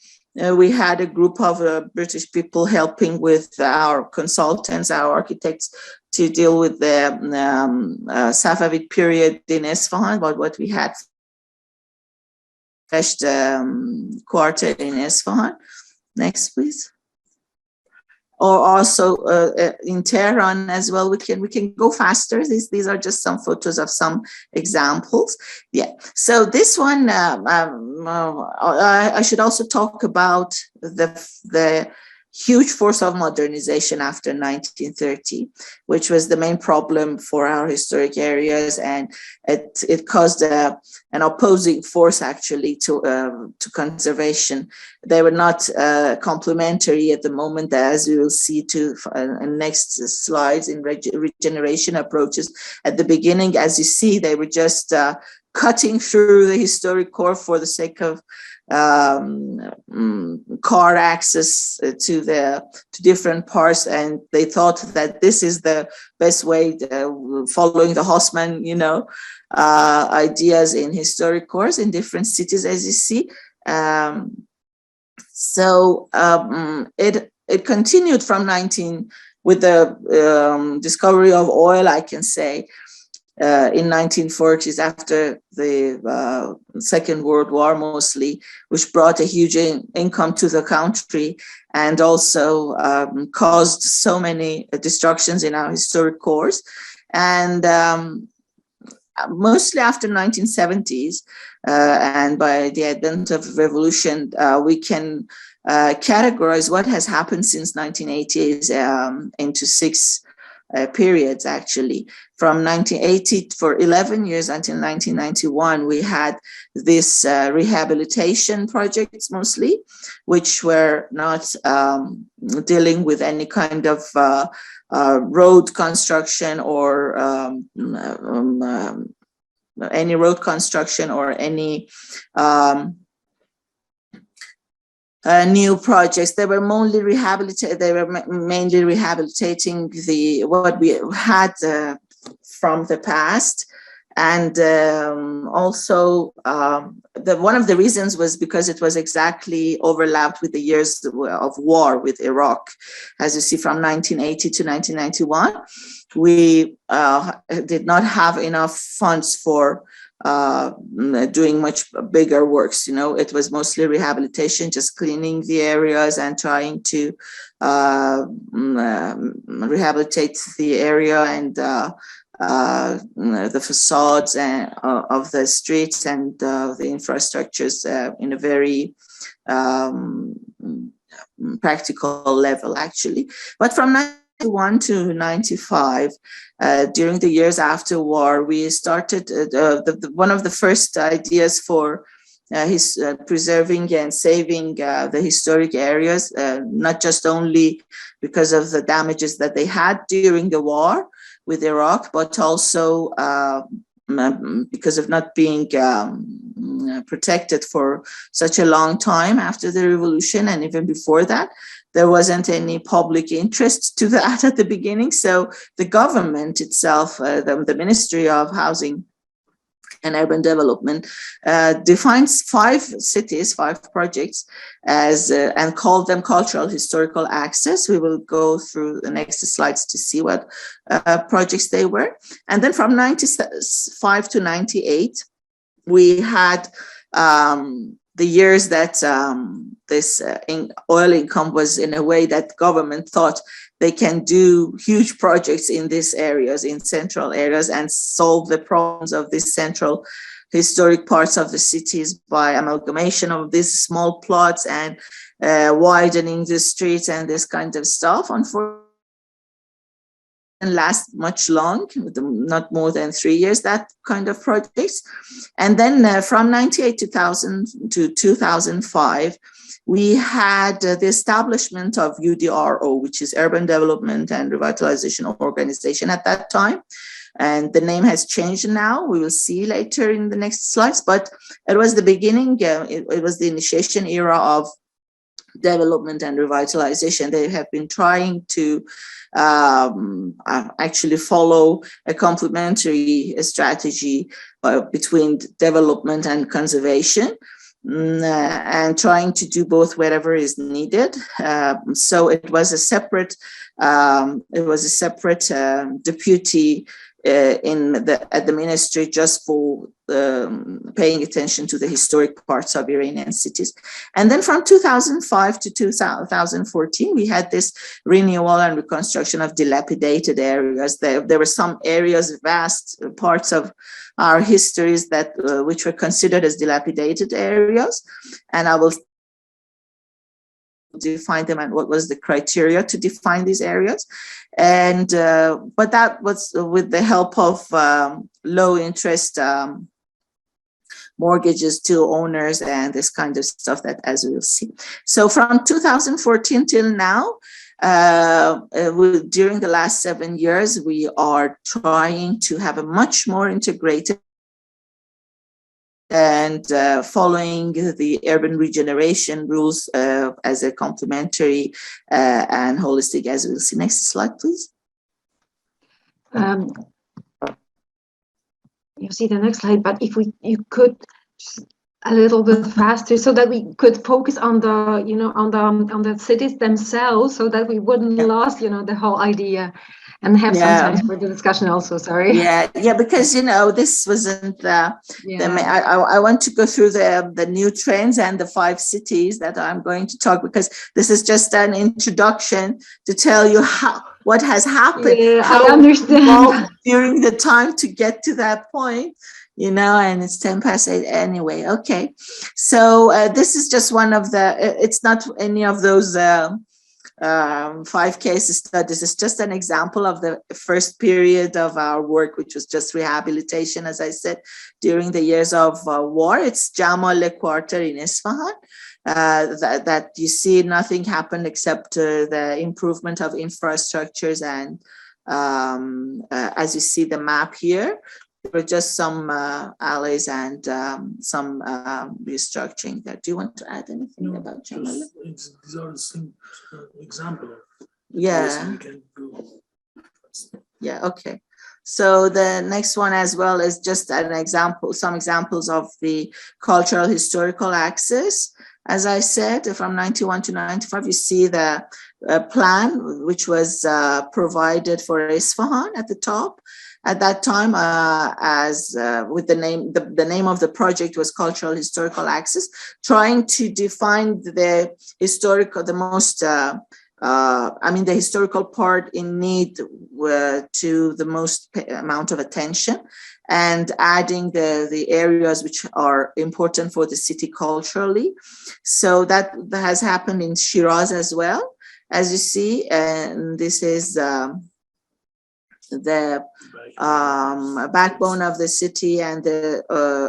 we had a group of British people helping with our consultants, our architects, to deal with the Safavid period in Isfahan, but what we had Pest quarter in Isfahan. Next, please. Or also in Tehran as well. We can go faster. These are just some photos of some examples. Yeah. So this one, I should also talk about the huge force of modernization after 1930, which was the main problem for our historic areas, and it caused an opposing force actually to conservation. They were not complementary at the moment, as we will see in next slides in regeneration approaches. At the beginning, as you see, they were just cutting through the historic core for the sake of car access to different parts, and they thought that this is the best way, following the Haussmann, ideas in historic cores in different cities, as you see. It continued from with the discovery of oil, I can say. In 1940s, after the Second World War mostly, which brought a huge income to the country and also caused so many destructions in our historic cores. And mostly after 1970s and by the advent of revolution, we can categorize what has happened since 1980s into 6 periods, actually. From 1980 for 11 years until 1991, we had this rehabilitation projects mostly, which were not dealing with any kind of road construction or any road construction or any new projects. They were mainly rehabilitating what we had from the past, and also one of the reasons was because it was exactly overlapped with the years of war with Iraq. As you see, from 1980 to 1991, we did not have enough funds for doing much bigger works. It was mostly rehabilitation, just cleaning the areas and trying to rehabilitate the area and the facades of the streets and the infrastructures in a very practical level, actually. But from 1991 to 95, during the years after war, we started one of the first ideas for preserving and saving the historic areas, not just only because of the damages that they had during the war with Iraq, but also because of not being protected for such a long time after the revolution, and even before that. There wasn't any public interest to that at the beginning. So the government itself, the Ministry of Housing and Urban Development, defines 5 cities, 5 projects as and called them cultural historical access. We will go through the next slides to see what projects they were. And then from 95 to 98, we had the years that this oil income was in a way that government thought they can do huge projects in these areas, in central areas, and solve the problems of these central historic parts of the cities by amalgamation of these small plots and widening the streets and this kind of stuff. Unfortunately, and last much long, not more than 3 years, that kind of projects. And then from 98 to 2005, we had the establishment of UDRO, which is Urban Development and Revitalization Organization at that time. And the name has changed now. We will see later in the next slides, but it was the beginning, it was the initiation era of development and revitalization. They have been trying to actually follow a complementary strategy between development and conservation, and trying to do both wherever is needed. So it was a separate deputy at the ministry just for paying attention to the historic parts of Iranian cities. And then from 2005 to 2014, we had this renewal and reconstruction of dilapidated areas. There were some areas, vast parts of our histories that which were considered as dilapidated areas, and I will define them and what was the criteria to define these areas. And but that was with the help of low interest mortgages to owners and this kind of stuff, that as we will see. So from 2014 till now, during the last 7 years, we are trying to have a much more integrated and following the urban regeneration rules as a complementary and holistic, as we'll see. Next slide, please. You see the next slide, but if you could just a little bit faster so that we could focus on the, on the cities themselves, so that we wouldn't lose, the whole idea, and have some time for the discussion also. Sorry. Yeah, because this wasn't I want to go through the new trends and the 5 cities that I'm going to talk, because this is just an introduction to tell you what has happened. I understand. During the time to get to that point, and it's 8:10 anyway. Okay, so this is just one of it's not any of those 5 case studies. It's just an example of the first period of our work, which was just rehabilitation, as I said, during the years of war. It's Jamale Quarter in Isfahan. That you see nothing happened except the improvement of infrastructures, and as you see the map here, there were just some alleys and some restructuring there. Do you want to add anything about Jamale? These are the same example of we can do. Okay. So the next one as well is just an example, some examples of the cultural historical axis. As I said, from 91 to 95, you see the plan which was provided for Isfahan at the top. At that time, with the name of the project was Cultural Historical Axis, trying to define the historical part in need to the most amount of attention, and adding the areas which are important for the city culturally. So that has happened in Shiraz as well, as you see, and this is the backbone of the city and the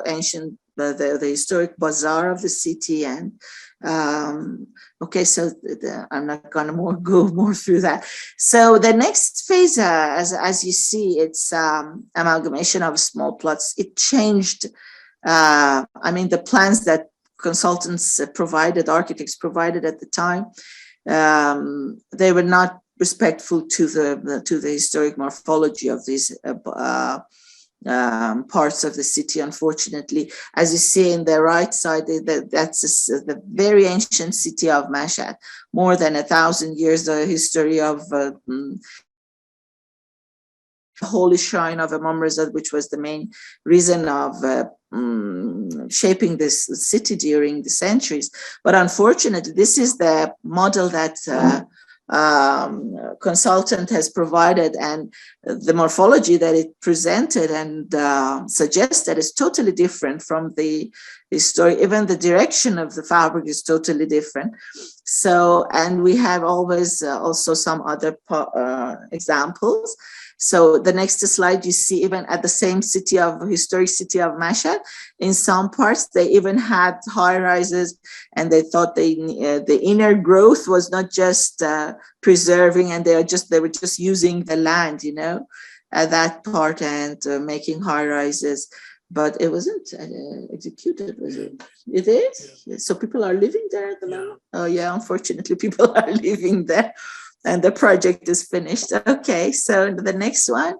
ancient, the historic bazaar of the city. And okay, so I'm not going to go more through that. So the next phase, as you see, it's amalgamation of small plots. It changed. The plans that consultants provided, architects provided at the time, they were not respectful to the historic morphology of these parts of the city, unfortunately. As you see in the right side, that's the very ancient city of Mashhad, more than 1,000 years, the history of the holy shrine of Imam Reza, which was the main reason of shaping this city during the centuries. But unfortunately, this is the model that consultant has provided, and the morphology that it presented and suggested is totally different from the story. Even the direction of the fabric is totally different. So, and we have always also some other examples. So the next slide, you see even at the same historic city of Mashhad, in some parts, they even had high rises, and they thought the inner growth was not just preserving, and they were just using the land, at that part, and making high rises. But it wasn't executed, was it? It is? Yeah. So people are living there at the moment? Oh yeah, unfortunately, people are living there. And the project is finished. Okay, so the next one.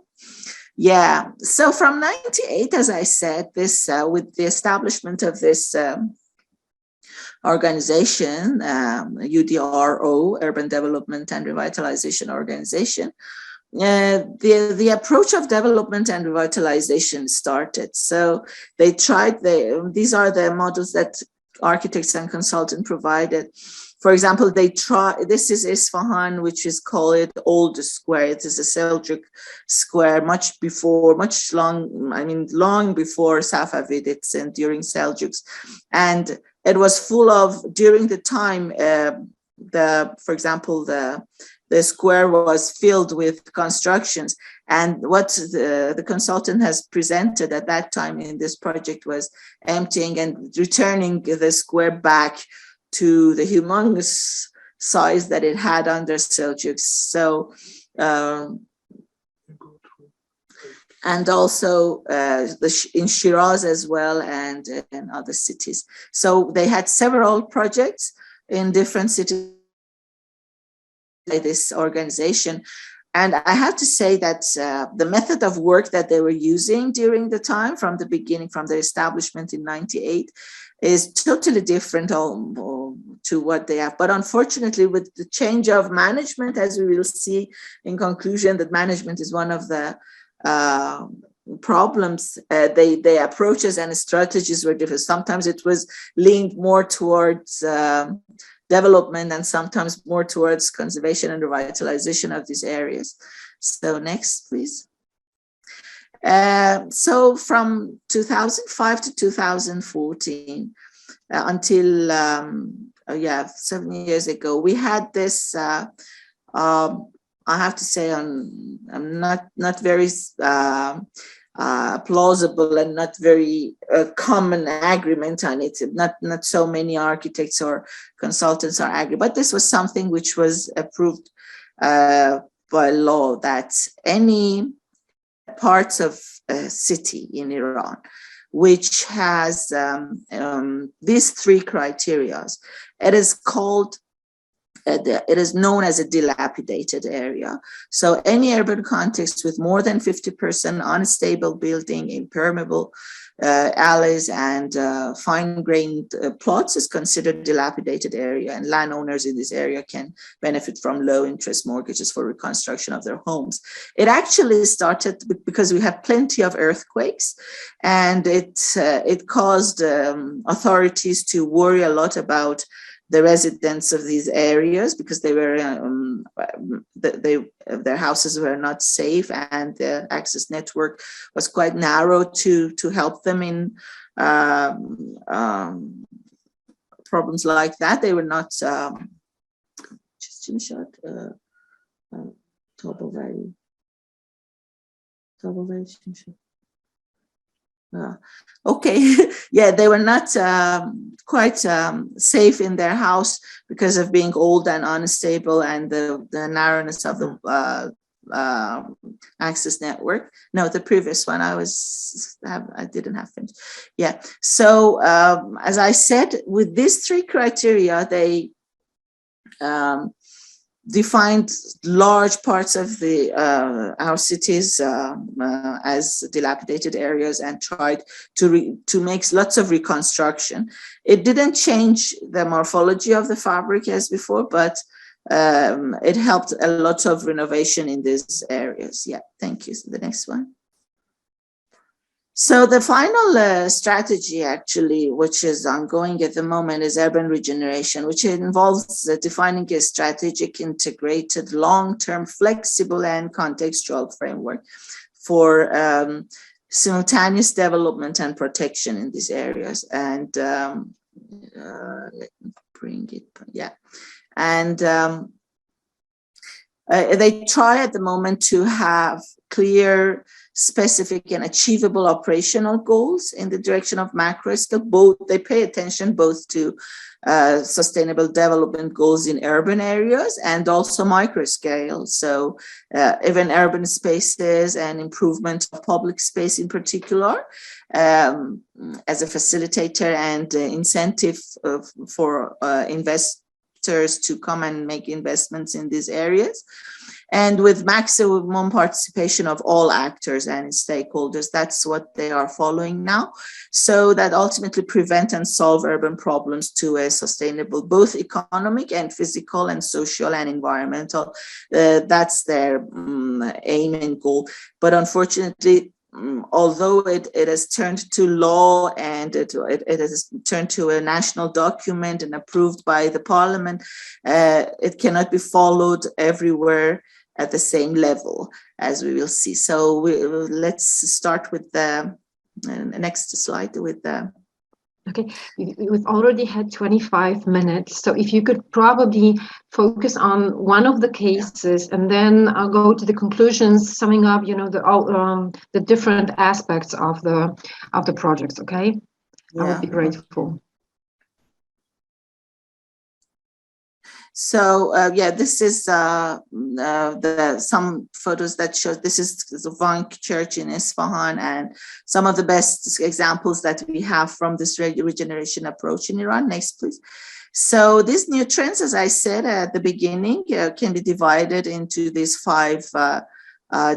Yeah, so from 98, as I said, this with the establishment of this organization, UDRO, Urban Development and Revitalization Organization, the approach of development and revitalization started. So they tried, these are the models that architects and consultants provided. For example, this is Isfahan, which is called Old Square. It is a Seljuk square, long before Safavids and during Seljuks. And it was full of, during the time, for example, the square was filled with constructions. And what the consultant has presented at that time in this project was emptying and returning the square back to the humongous size that it had under Seljuks. So, and also in Shiraz as well, and in other cities. So they had several projects in different cities by this organization. And I have to say that the method of work that they were using during the time, from the beginning, from the establishment in 98, is totally different to what they have. But unfortunately, with the change of management, as we will see in conclusion, that management is one of the problems. Their approaches and strategies were different. Sometimes it was leaned more towards development and sometimes more towards conservation and revitalization of these areas. So next, please. So from 2005 to 2014, until 7 years ago, we had this, I have to say, not very plausible and not very common agreement on it. Not so many architects or consultants are agree, but this was something which was approved by law, that any parts of a city in Iran which has these three criteria, it is known as a dilapidated area. So any urban context with more than 50% unstable building, impermeable alleys, and fine-grained plots is considered dilapidated area, and landowners in this area can benefit from low-interest mortgages for reconstruction of their homes. It actually started because we have plenty of earthquakes, and it caused authorities to worry a lot about the residents of these areas, because they were their houses were not safe, and the access network was quite narrow to help them in problems like that. They were not okay. Yeah, they were not quite safe in their house because of being old and unstable, and the narrowness of the access network. No, the previous one I didn't have finished. Yeah. So as I said, with these three criteria, they defined large parts of our cities as dilapidated areas, and tried to make lots of reconstruction. It didn't change the morphology of the fabric as before, but it helped a lot of renovation in these areas. Yeah, thank you. So the next one. So the final strategy, actually, which is ongoing at the moment, is urban regeneration, which involves defining a strategic, integrated, long-term, flexible, and contextual framework for simultaneous development and protection in these areas. And let me bring it, yeah. And they try at the moment to have clear, specific, and achievable operational goals in the direction of macro scale. Both, they pay attention both to sustainable development goals in urban areas and also micro scale. So even urban spaces and improvement of public space in particular, as a facilitator and incentive for investors to come and make investments in these areas. and with maximum participation of all actors and stakeholders. That's what they are following now. So that ultimately prevent and solve urban problems to a sustainable, both economic and physical and social and environmental. That's their aim and goal. But unfortunately, although it has turned to law and it has turned to a national document and approved by the parliament, it cannot be followed everywhere at the same level, as we will see. So let's start with the next slide with the. Okay, we've already had 25 minutes, so if you could probably focus on one of the cases and then I'll go to the conclusions, summing up, the different aspects of the projects. Okay, yeah. I would be grateful. So this is some photos that show this is the Vank Church in Isfahan, and some of the best examples that we have from this regeneration approach in Iran. Next, please. So these new trends, as I said at the beginning, can be divided into these 5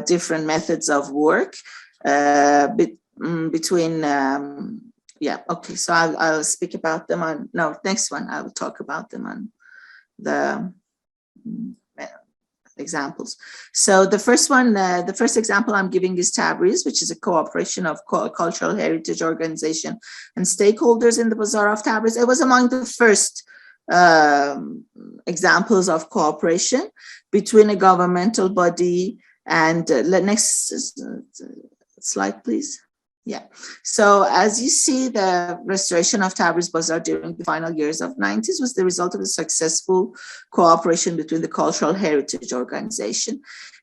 different methods of work between. Okay. So I'll speak about them on. No, next one. I will talk about them on the examples. So the first one, the first example I'm giving is Tabriz, which is a cooperation of cultural heritage organization and stakeholders in the Bazaar of Tabriz. It was among the first examples of cooperation between a governmental body and next slide, please. Yeah. So as you see, the restoration of Tabriz Bazaar during the final years of 90s was the result of a successful cooperation between the Cultural Heritage Organization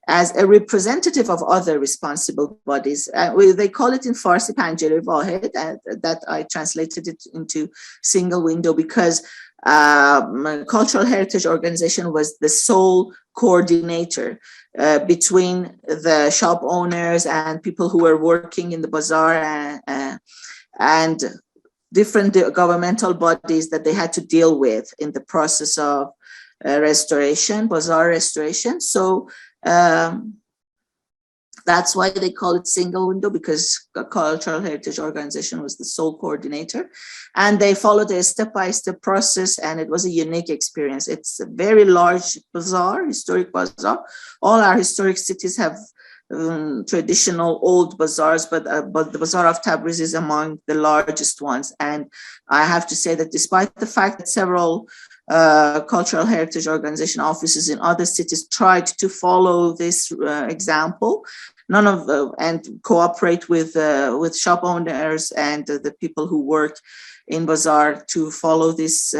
as a representative of other responsible bodies. They call it in Farsi Panjere Wahed, that I translated it into single window because Cultural Heritage Organization was the sole coordinator between the shop owners and people who were working in the bazaar and different governmental bodies that they had to deal with in the process of restoration, bazaar restoration. So that's why they call it single window, because the Cultural Heritage Organization was the sole coordinator. And they followed a step-by-step process, and it was a unique experience. It's a very large bazaar, historic bazaar. All our historic cities have traditional old bazaars, but the Bazaar of Tabriz is among the largest ones. And I have to say that despite the fact that several Cultural Heritage Organization offices in other cities tried to follow this example, none of and cooperate with shop owners and the people who work in bazaar to follow this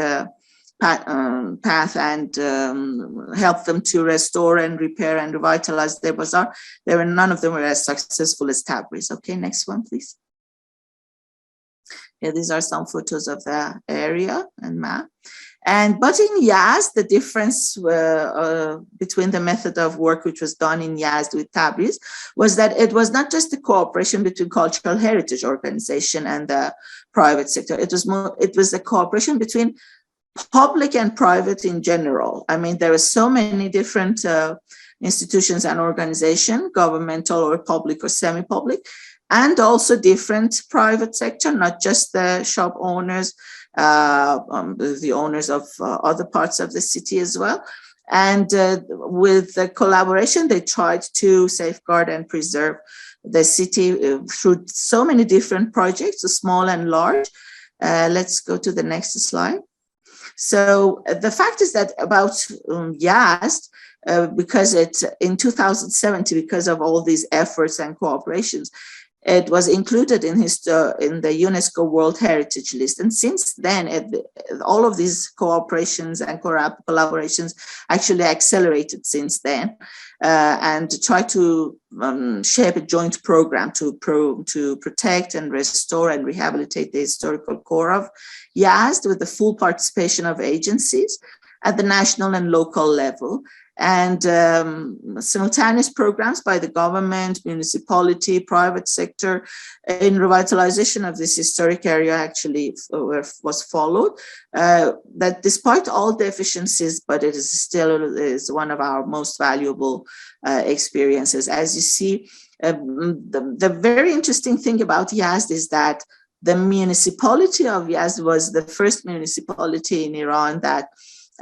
path and help them to restore and repair and revitalize their bazaar. None of them were as successful as Tabriz. Okay, next one, please. Yeah, these are some photos of the area and map. But in Yazd, the difference between the method of work which was done in Yazd with Tabriz was that it was not just the cooperation between Cultural Heritage Organization and the private sector. It was a cooperation between public and private in general. I mean, there are so many different institutions and organizations, governmental or public or semi-public, and also different private sector, not just the shop owners, the owners of other parts of the city as well. And with the collaboration, they tried to safeguard and preserve the city through so many different projects, small and large. Let's go to the next slide. So the fact is that about Yazd, because in 2017, because of all these efforts and cooperations, it was included in the UNESCO World Heritage List. And since then, all of these cooperations and collaborations actually accelerated since then, and try to shape a joint program to protect and restore and rehabilitate the historical core of Yazd with the full participation of agencies. at the national and local level. And simultaneous programs by the government, municipality, private sector in revitalization of this historic area actually was followed. That despite all deficiencies, but it is still one of our most valuable experiences. As you see, the very interesting thing about Yazd is that the municipality of Yazd was the first municipality in Iran that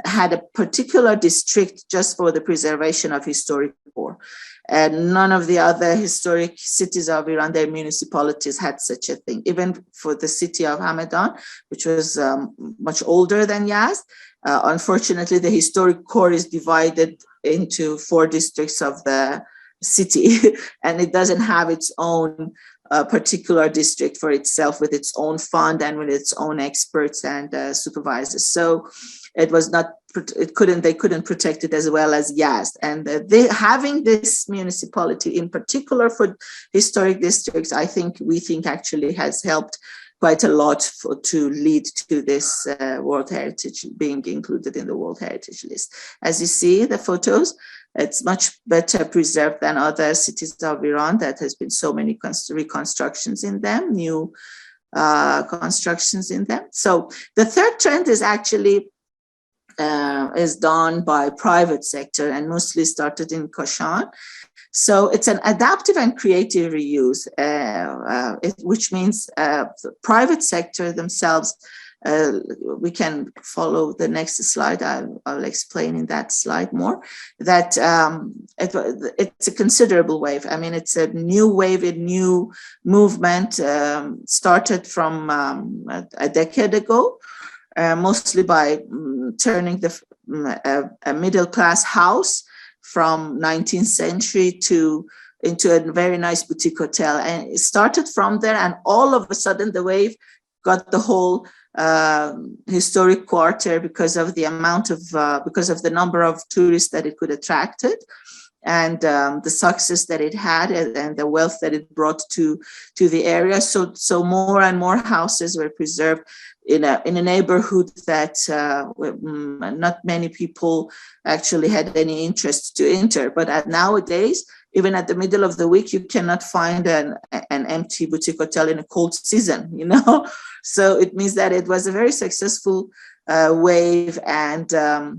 had a particular district just for the preservation of historic core. And none of the other historic cities of Iran, their municipalities had such a thing. Even for the city of Hamadan, which was much older than Yazd, unfortunately, the historic core is divided into 4 districts of the city, and it doesn't have its own particular district for itself with its own fund and with its own experts and supervisors. So it was not, they couldn't protect it as well as Yazd. And having this municipality in particular for historic districts, we think actually has helped quite a lot to lead to this World Heritage being included in the World Heritage List. As you see the photos, it's much better preserved than other cities of Iran that has been so many reconstructions in them, new constructions in them. So the third trend is actually is done by private sector and mostly started in Kashan. So it's an adaptive and creative reuse, which means the private sector themselves. We can follow the next slide. I'll explain in that slide more. That it's a considerable wave. I mean, it's a new wave, a new movement started from a decade ago. Mostly by turning a middle-class house from 19th century into a very nice boutique hotel. And it started from there, and all of a sudden the wave got the whole historic quarter because of the number of tourists that it could attract it, and the success that it had and the wealth that it brought to the area. So more and more houses were preserved in a neighborhood that not many people actually had any interest to enter. But nowadays, even at the middle of the week, you cannot find an empty boutique hotel in a cold season, you know? So it means that it was a very successful wave, and the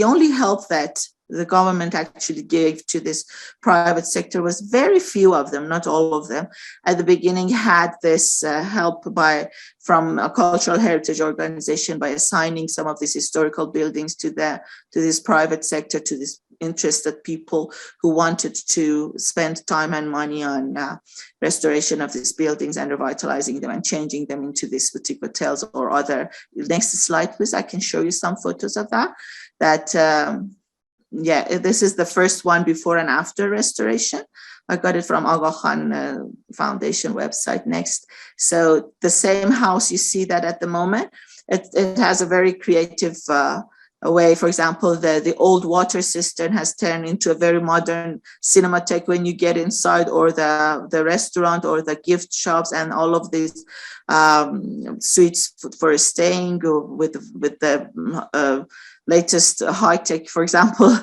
only help that the government actually gave to this private sector was very few of them, not all of them. At the beginning, had this help from a cultural heritage organization by assigning some of these historical buildings to this private sector, to these interested people who wanted to spend time and money on restoration of these buildings and revitalizing them and changing them into these boutique hotels or other. Next slide, please. I can show you some photos of that. Yeah, this is the first one before and after restoration. I got it from Aga Khan Foundation website. Next. So the same house, you see that at the moment, it has a very creative way. For example, the old water cistern has turned into a very modern cinematheque when you get inside, or the restaurant or the gift shops and all of these suites for staying with the latest high-tech, for example,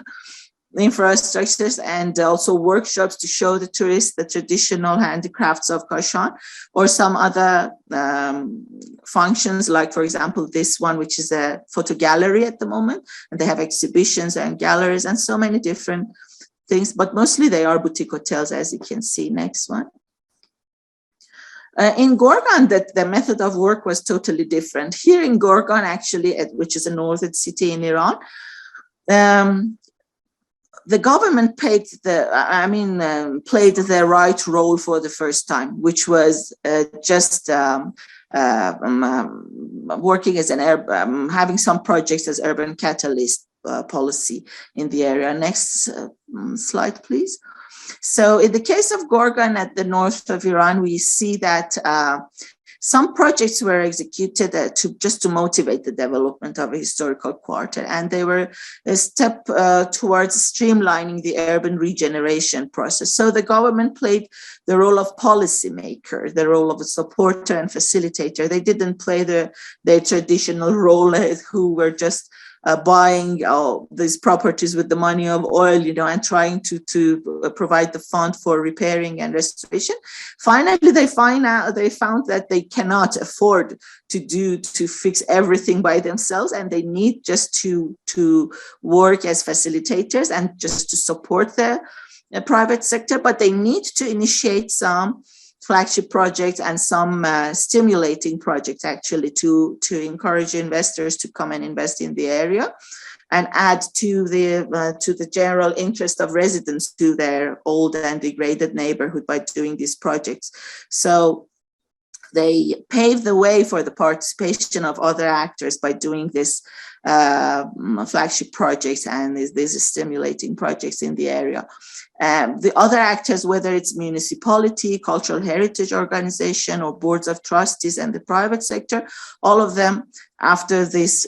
infrastructures, and also workshops to show the tourists the traditional handicrafts of Kashan, or some other functions, like, for example, this one, which is a photo gallery at the moment, and they have exhibitions and galleries and so many different things, but mostly they are boutique hotels, as you can see. Next one. In Gorgan, the method of work was totally different. Here in Gorgan, actually, which is a northern city in Iran, the government played the right role for the first time, which was just working as having some projects as urban catalyst policy in the area. Next slide, please. So in the case of Gorgan at the north of Iran, we see that some projects were executed just to motivate the development of a historical quarter, and they were a step towards streamlining the urban regeneration process. So the government played the role of policymaker, the role of a supporter and facilitator. They didn't play their traditional role who were just buying these properties with the money of oil, and trying to provide the fund for repairing and restoration. Finally, they found that they cannot afford to fix everything by themselves, and they need just to work as facilitators and just to support the private sector, but they need to initiate some flagship projects and some stimulating projects actually to encourage investors to come and invest in the area and add to the general interest of residents to their old and degraded neighborhood by doing these projects. So they paved the way for the participation of other actors by doing this flagship projects and these stimulating projects in the area. The other actors, whether it's municipality, cultural heritage organization, or boards of trustees and the private sector, all of them, after this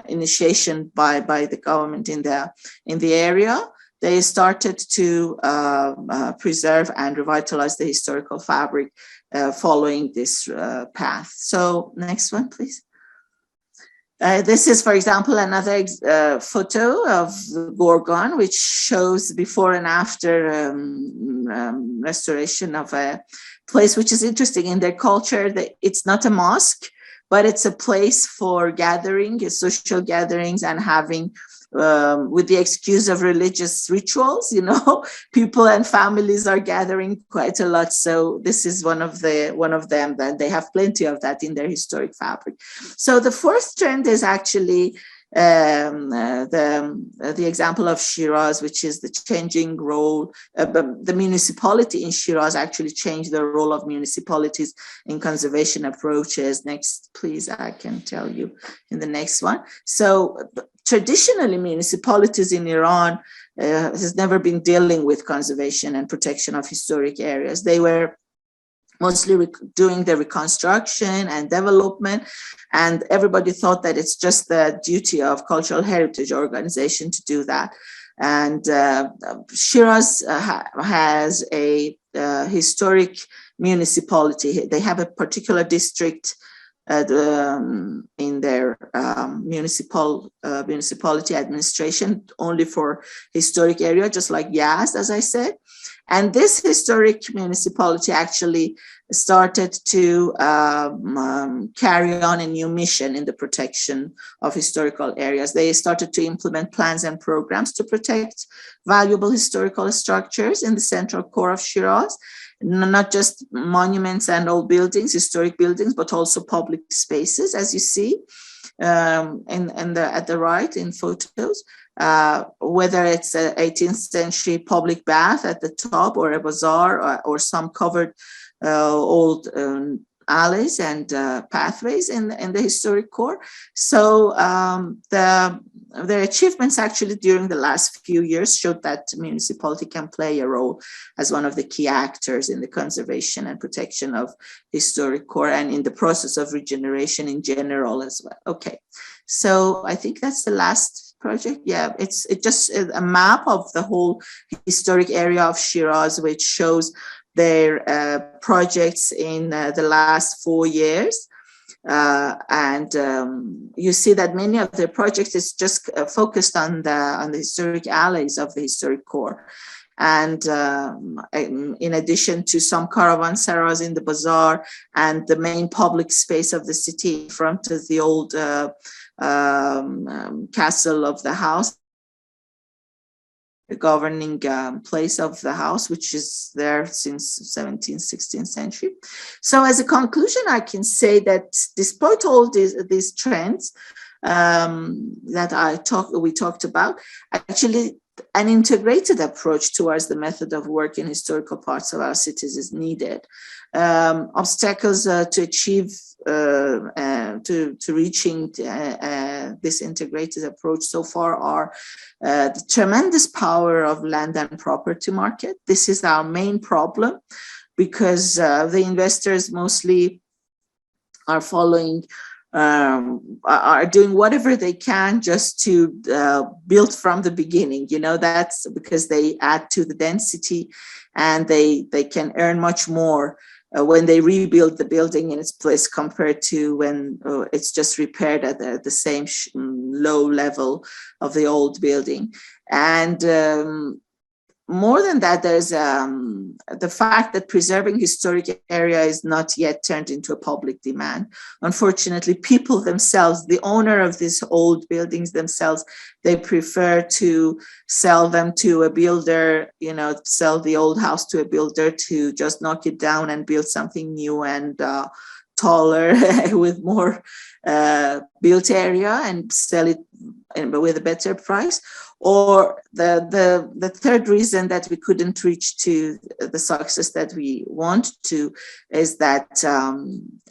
initiation by the government in the area, they started to preserve and revitalize the historical fabric following this path. So next one, please. This is, for example, another photo of the Gorgon, which shows before and after restoration of a place, which is interesting in their culture. That it's not a mosque, but it's a place for gathering, social gatherings, and having, with the excuse of religious rituals, people and families are gathering quite a lot. So this is one of them, and they have plenty of that in their historic fabric. So the fourth trend is actually the example of Shiraz, which is the changing role. The municipality in Shiraz actually changed the role of municipalities in conservation approaches. Next, please, I can tell you in the next one. So traditionally, municipalities in Iran has never been dealing with conservation and protection of historic areas. They were mostly doing the reconstruction and development, and everybody thought that it's just the duty of cultural heritage organization to do that. And Shiraz has a historic municipality. They have a particular district in their municipality administration only for historic area, just like Yazd, as I said. And this historic municipality actually started to carry on a new mission in the protection of historical areas. They started to implement plans and programs to protect valuable historical structures in the central core of Shiraz, not just monuments and old buildings, historic buildings, but also public spaces, as you see at the right in photos. Whether it's an 18th century public bath at the top, or a bazaar, or some covered old alleys and pathways in the historic core. So their achievements actually during the last few years showed that municipality can play a role as one of the key actors in the conservation and protection of historic core and in the process of regeneration in general as well. Okay, so I think that's the last project. Yeah, it's just a map of the whole historic area of Shiraz, which shows their projects in the last 4 years. You see that many of their projects is just focused on the historic alleys of the historic core. And in addition to some caravanserais in the bazaar and the main public space of the city in front of the old castle of the house, the governing place of the house, which is there since 17th, 16th century. So as a conclusion, I can say that despite all these trends that we talked about, actually an integrated approach towards the method of work in historical parts of our cities is needed. Obstacles to achieve to reaching this integrated approach so far are the tremendous power of land and property market. This is our main problem, because the investors mostly are following, are doing whatever they can just to build from the beginning. You know, that's because they add to the density, and they can earn much more when they rebuild the building in its place compared to when it's just repaired at the same low level of the old building. And more than that, there's the fact that preserving historic area is not yet turned into a public demand. Unfortunately, people themselves, the owner of these old buildings themselves, they prefer to sell them to a builder, you know, sell the old house to a builder to just knock it down and build something new and taller with more built area and sell it with a better price. Or the third reason that we couldn't reach to the success that we want to is that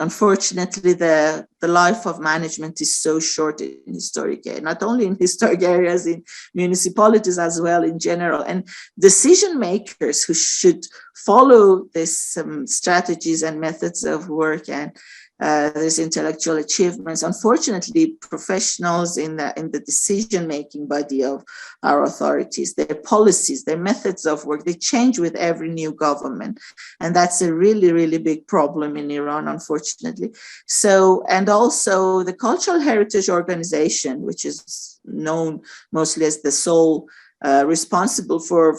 unfortunately the life of management is so short in historic areas, not only in historic areas, in municipalities as well in general. And decision makers who should follow these strategies and methods of work and these intellectual achievements, unfortunately, professionals in the decision-making body of our authorities, their policies, their methods of work, they change with every new government. And that's a really, really big problem in Iran, unfortunately. So, and also the Cultural Heritage Organization, which is known mostly as the sole responsible for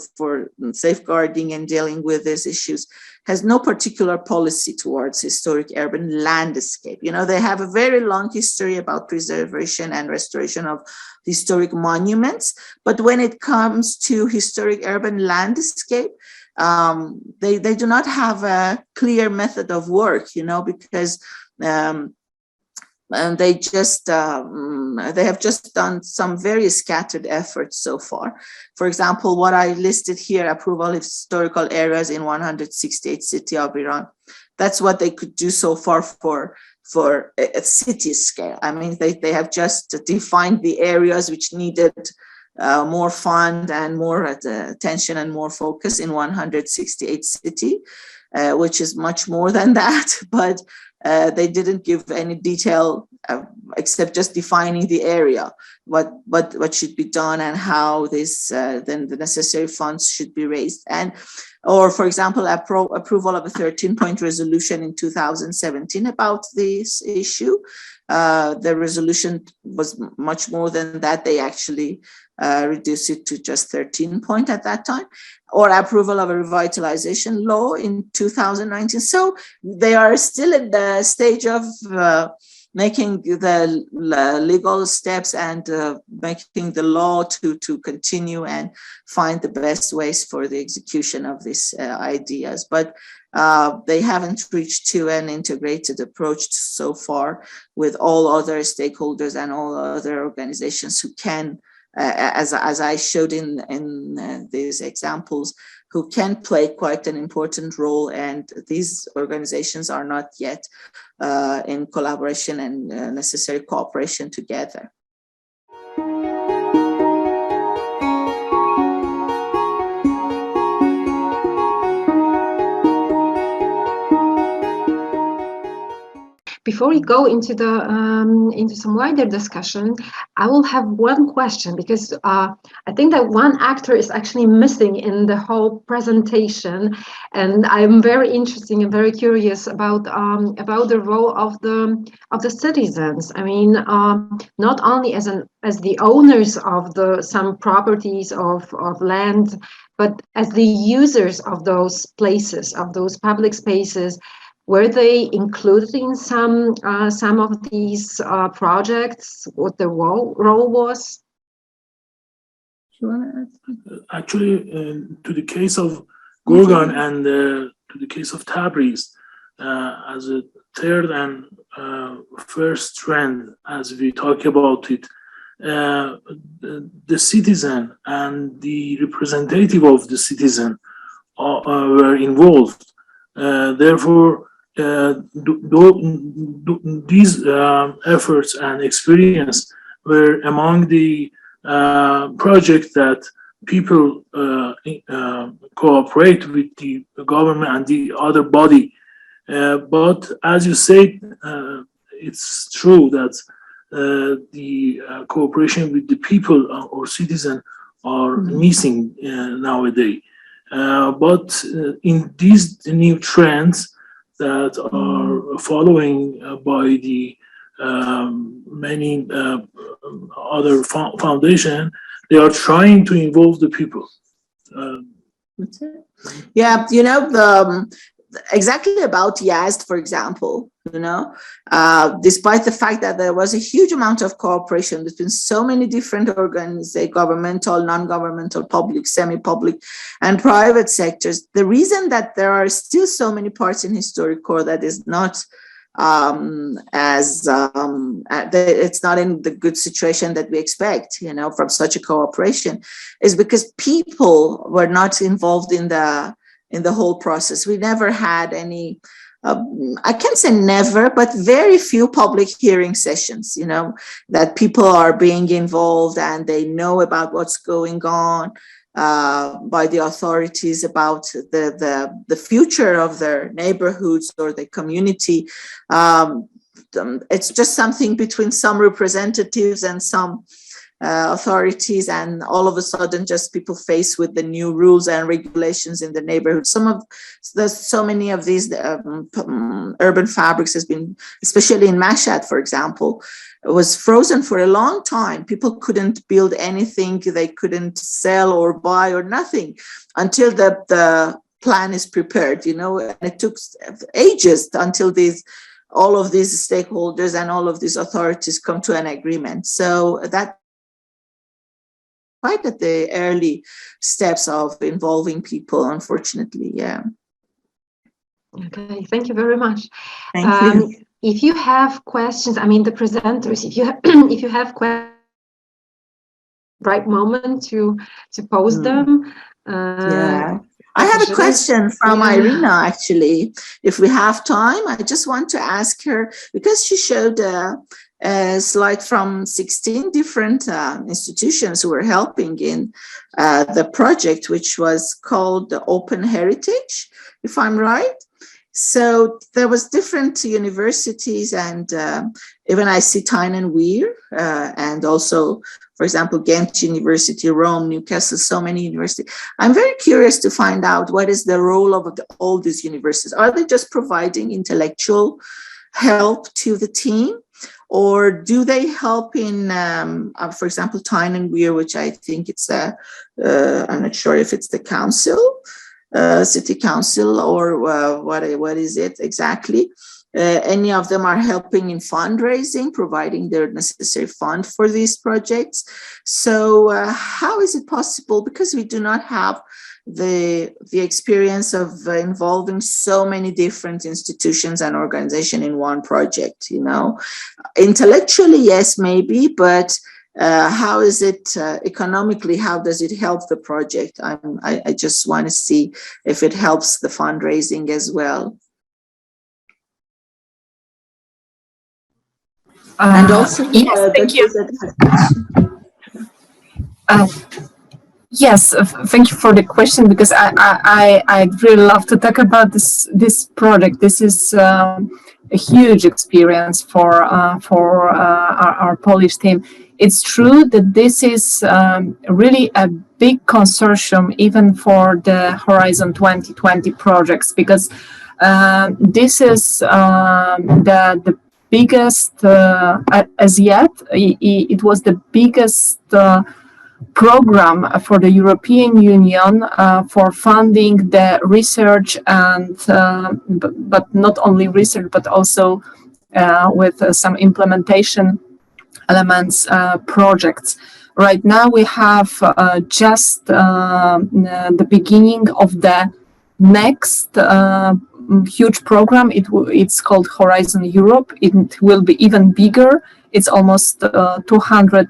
safeguarding and dealing with these issues, has no particular policy towards historic urban landscape. You know, they have a very long history about preservation and restoration of historic monuments, but when it comes to historic urban landscape, they do not have a clear method of work, you know, because and they have just done some very scattered efforts so far. For example, what I listed here, approval of historical areas in 168 cities of Iran. That's what they could do so far for a city scale. I mean, they have just defined the areas which needed more fund and more attention and more focus in 168 cities, which is much more than that, but they didn't give any detail except just defining the area, what should be done and how this then the necessary funds should be raised. And or for example, approval of a 13-point resolution in 2017 about this issue. The resolution was much more than that. They actually reduced it to just 13 point at that time, or approval of a revitalization law in 2019. So they are still at the stage of making the legal steps and making the law to continue and find the best ways for the execution of these ideas. But they haven't reached to an integrated approach so far with all other stakeholders and all other organizations who can, as I showed in these examples, who can play quite an important role. And these organizations are not yet in collaboration and necessary cooperation together. Before we go into into some wider discussion, I will have one question, because I think that one actor is actually missing in the whole presentation, and I'm very interested and very curious about the role of the citizens. I mean, not only as the owners of some properties of land, but as the users of those places, of those public spaces. Were they included in some of these projects? What the role was? Actually, to the case of Gorgan and to the case of Tabriz, as a third and first trend, as we talk about it, the citizen and the representative of the citizen were involved. Therefore, these efforts and experience were among the projects that people cooperate with the government and the other body But as you said, it's true that the cooperation with the people or citizen are missing nowadays. But in these new trends that are following by the many other foundation, they are trying to involve the people. Yeah, exactly about Yazd, for example, despite the fact that there was a huge amount of cooperation between so many different organizations, governmental, non-governmental, public, semi-public, and private sectors, the reason that there are still so many parts in Historic Core that is not it's not in the good situation that we expect, from such a cooperation, is because people were not involved in the whole process. We never had any, I can't say never, but very few public hearing sessions, that people are being involved and they know about what's going on by the authorities about the future of their neighborhoods or the community. It's just something between some representatives and some authorities, and all of a sudden just people faced with the new rules and regulations in the neighborhood. So many of these urban fabrics has been, especially in Mashhad, for example, was frozen for a long time. People couldn't build anything, they couldn't sell or buy or nothing until the plan is prepared, and it took ages until all of these stakeholders and all of these authorities come to an agreement. So that quite at the early steps of involving people, unfortunately. Yeah. Okay, thank you very much. Thank you. If you have questions, the presenters, if you have questions, right moment to pose them. Yeah. I have a question from Irina, actually. If we have time, I just want to ask her, because she showed a slide from 16 different institutions who were helping in the project, which was called the Open Heritage, if I'm right. So there was different universities, and even I see Tyne and Weir, and also, for example, Ghent University, Rome, Newcastle, so many universities. I'm very curious to find out what is the role of all these universities. Are they just providing intellectual help to the team? Or do they help in, for example, Tyne and Weir, which I think it's I'm not sure if it's the council, city council, or what is it exactly? Any of them are helping in fundraising, providing their necessary fund for these projects. So how is it possible? Because we do not have the experience of involving so many different institutions and organizations in one project, Intellectually, yes, maybe, but how is it economically? How does it help the project? I just want to see if it helps the fundraising as well. And also, yes, thank you. Yes, thank you for the question, because I'd really love to talk about this project. This is a huge experience for our Polish team. It's true that this is really a big consortium, even for the Horizon 2020 projects, because this is the biggest, as yet, it was the biggest program for the European Union for funding the research, and but not only research, but also with some implementation elements projects. Right now we have just the beginning of the next huge program. It's called Horizon Europe. It will be even bigger. It's almost 200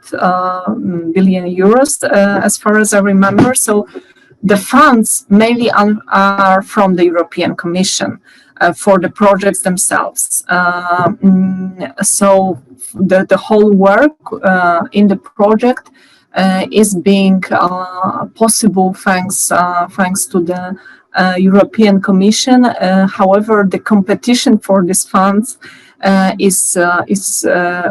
billion euros, as far as I remember. So the funds mainly are from the European Commission for the projects themselves. So the whole work in the project is being possible thanks to the European Commission. However, the competition for these funds is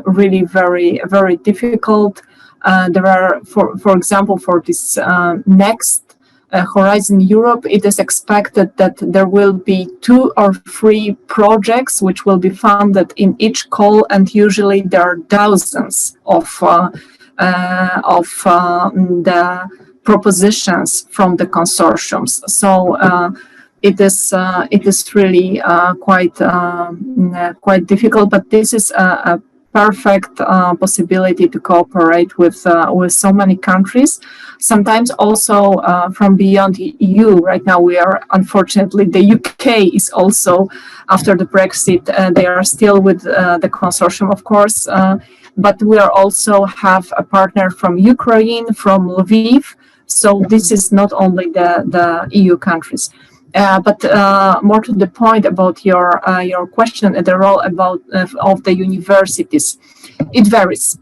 really very, very difficult. There are, for example, for this next Horizon Europe, it is expected that there will be 2 or 3 projects which will be funded in each call, and usually there are dozens of the propositions from the consortiums. So it is really quite difficult, but this is a perfect possibility to cooperate with so many countries. Sometimes also from beyond the EU. Right now, we are unfortunately the UK is also after the Brexit. They are still with the consortium, of course, but we are also have a partner from Ukraine, from Lviv. So this is not only the EU countries. But more to the point about your question, the role of the universities, it varies.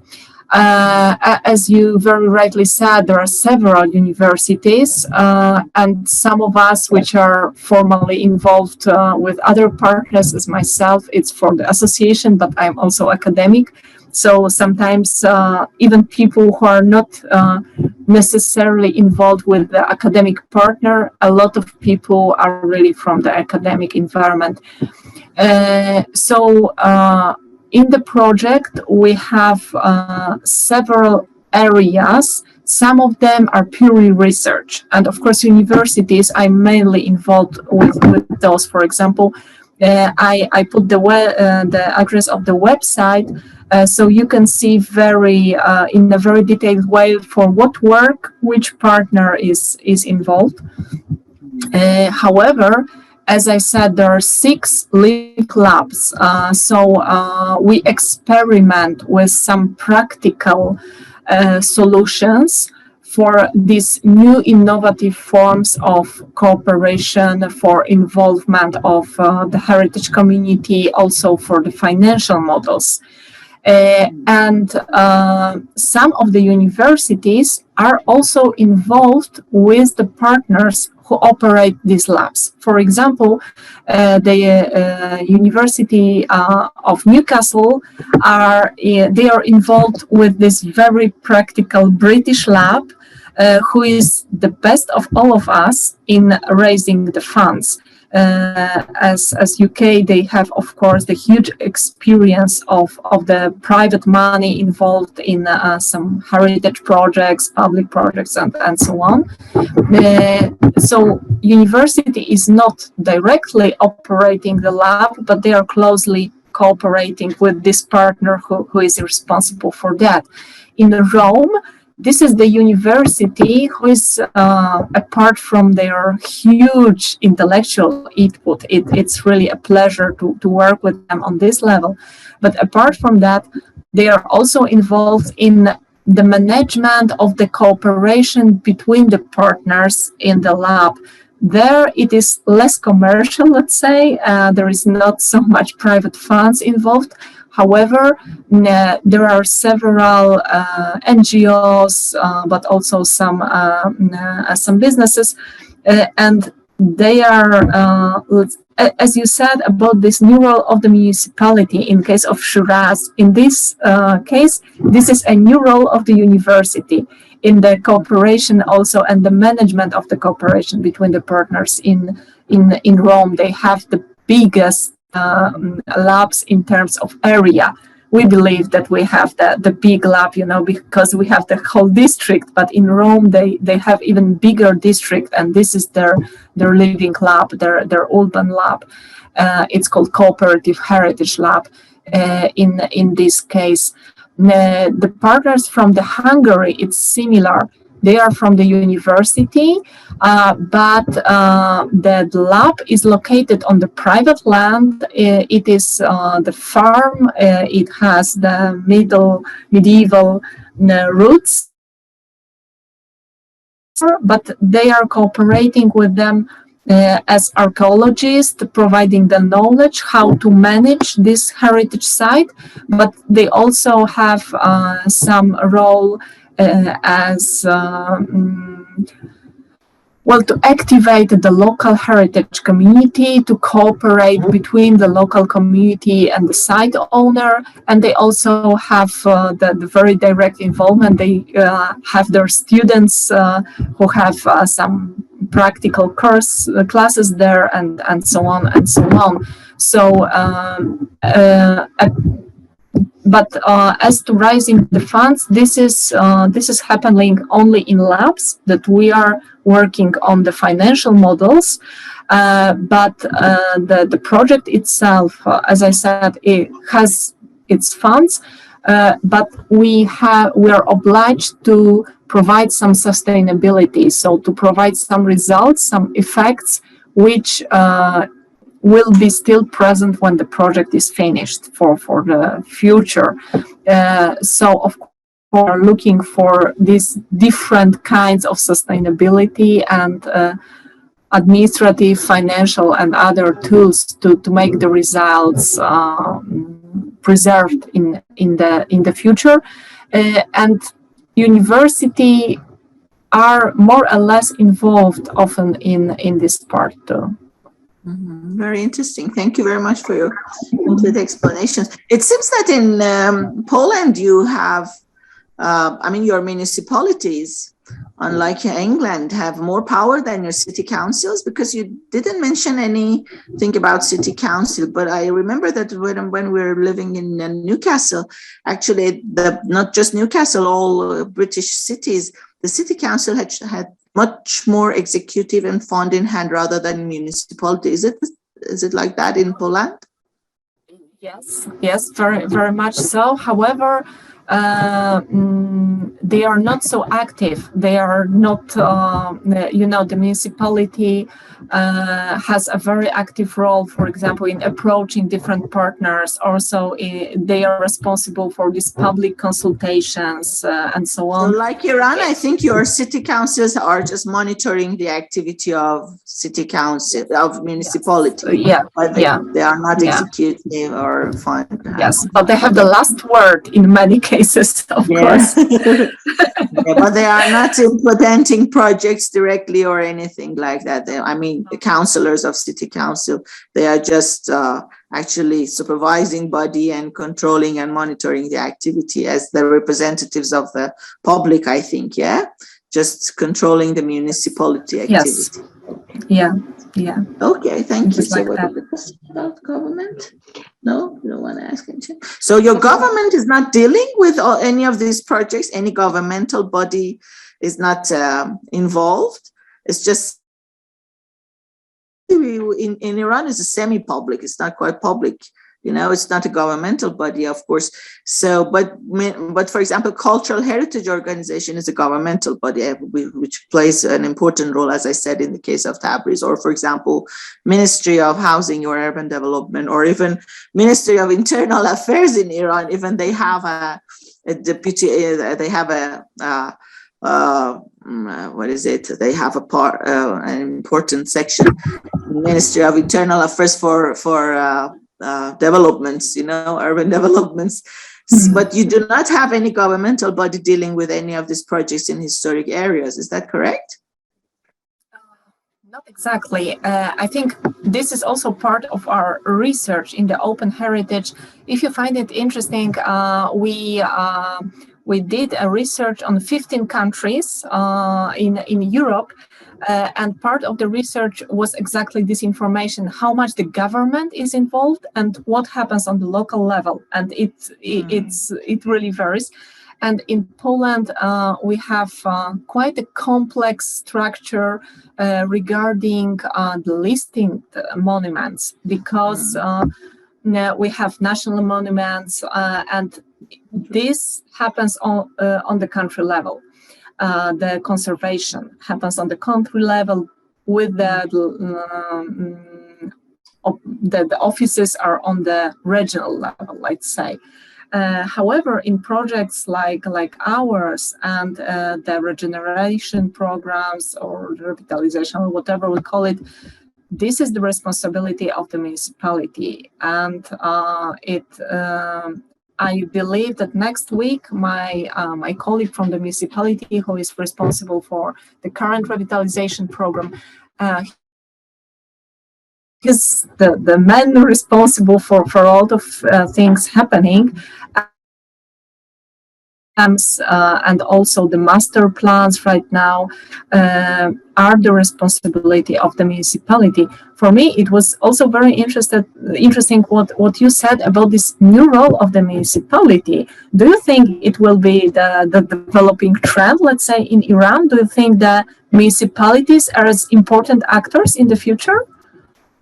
As you very rightly said, there are several universities, and some of us which are formally involved with other partners, as myself, it's for the association, but I'm also academic. So sometimes even people who are not necessarily involved with the academic partner, a lot of people are really from the academic environment. So in the project, we have several areas. Some of them are purely research. And of course, universities, I'm mainly involved with those. For example, I put the address of the website, so you can see in a very detailed way for what work, which partner is involved. However, as I said, there are 6 living labs. So we experiment with some practical solutions for these new innovative forms of cooperation, for involvement of the heritage community, also for the financial models. And some of the universities are also involved with the partners who operate these labs. For example, the University of Newcastle they are involved with this very practical British lab, who is the best of all of us in raising the funds. As UK, they have, of course, the huge experience of the private money involved in some heritage projects, public projects, and so on. So university is not directly operating the lab, but they are closely cooperating with this partner who is responsible for that. In Rome, this is the university who is, apart from their huge intellectual input, it's really a pleasure to work with them on this level. But apart from that, they are also involved in the management of the cooperation between the partners in the lab. There it is less commercial, let's say. There is not so much private funds involved. However, there are several NGOs, but also some businesses, and they are, as you said, about this new role of the municipality in case of Shiraz. In this case, this is a new role of the university in the cooperation also and the management of the cooperation between the partners in Rome. They have the biggest labs in terms of area. We believe that we have the big lab, because we have the whole district, but in Rome they have even bigger district, and this is their living lab, their urban lab. It's called Cooperative Heritage Lab in this case. The partners from the Hungary, it's similar. They are from the university, but the lab is located on the private land. It is the farm. It has the medieval roots, but they are cooperating with them as archaeologists, providing the knowledge how to manage this heritage site, but they also have some role as well, to activate the local heritage community, to cooperate between the local community and the site owner, and they also have the very direct involvement. They have their students who have some practical classes there, and so on and so on. So but as to raising the funds, this is happening only in labs, that we are working on the financial models, but the project itself, as I said, it has its funds, but we are obliged to provide some sustainability, so to provide some results, some effects, which will be still present when the project is finished for the future. So of course, we're looking for these different kinds of sustainability and administrative, financial, and other tools to make the results preserved in the future. And university are more or less involved often in this part too. Very interesting. Thank you very much for your complete explanations. It seems that in Poland you have, your municipalities, unlike England, have more power than your city councils, because you didn't mention anything about city council. But I remember that when we were living in Newcastle, actually, not just Newcastle, all British cities, the city council had much more executive and fund in hand rather than municipality. Is it like that in Poland? Yes, very, very much so. However, they are not so active. They are not, the municipality has a very active role, for example, in approaching different partners. Also, they are responsible for these public consultations and so on. So like Iran, I think your city councils are just monitoring the activity of city council, of municipality. But they are not executing or fund. Yes, but they have the last word in many cases, of course. But they are not implementing projects directly or anything like that. The councillors of city council, they are just actually supervising body and controlling and monitoring the activity as the representatives of the public, I think, just controlling the municipality activity. Yes. Yeah. Okay, thank you. So what is the question about government? No, you don't want to ask anything. So your government is not dealing with any of these projects? Any governmental body is not involved? It's just, in Iran, it's a semi-public, it's not quite public. It's not a governmental body, of course. So, but for example, cultural heritage organization is a governmental body, which plays an important role, as I said, in the case of Tabriz, or for example, Ministry of Housing or Urban Development, or even Ministry of Internal Affairs in Iran. Even they have a deputy, they have they have a part, an important section, Ministry of Internal Affairs for developments, urban developments. But you do not have any governmental body dealing with any of these projects in historic areas. Is that correct? Not exactly. I think this is also part of our research in the open heritage. If you find it interesting, we did a research on 15 countries in Europe, and part of the research was exactly this information: how much the government is involved and what happens on the local level, and it really varies. And in Poland, we have quite a complex structure regarding the listing monuments, because we have national monuments, and this happens on the country level. The conservation happens on the country level, with the offices are on the regional level, let's say. However, in projects like ours and the regeneration programs or revitalization, or whatever we call it, this is the responsibility of the municipality, and I believe that next week my colleague from the municipality who is responsible for the current revitalization program, he's the man responsible for all of things happening. And also the master plans right now are the responsibility of the municipality. For me, it was also very interesting what you said about this new role of the municipality. Do you think it will be the developing trend, let's say, in Iran? Do you think that municipalities are as important actors in the future?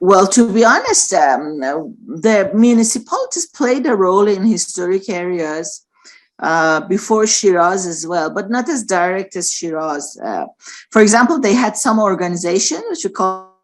Well, to be honest, the municipalities played a role in historic areas before Shiraz as well, but not as direct as Shiraz. For example, they had some organization which we call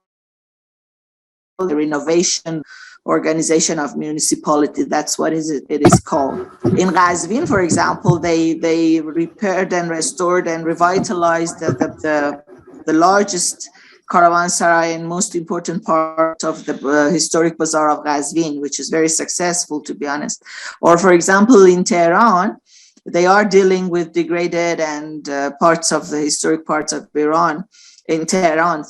the renovation organization of municipality. That's what it is called. In Ghazvin, for example, they repaired and restored and revitalized the largest caravanserai and most important part of the historic bazaar of Ghazvin, which is very successful, to be honest. Or, for example, in Tehran, they are dealing with degraded and parts of the historic parts of Iran, in Tehran,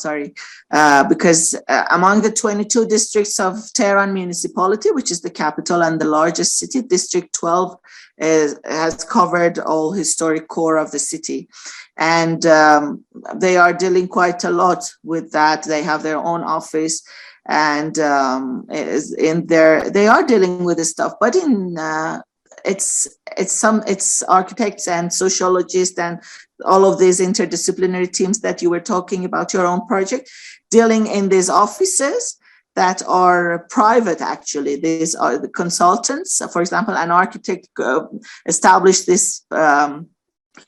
because among the 22 districts of Tehran municipality, which is the capital and the largest city, District 12 has covered all historic core of the city. And they are dealing quite a lot with that. They have their own office, and they are dealing with this stuff. But it's architects and sociologists and all of these interdisciplinary teams that you were talking about, your own project, dealing in these offices that are private, actually. These are the consultants. For example, an architect established this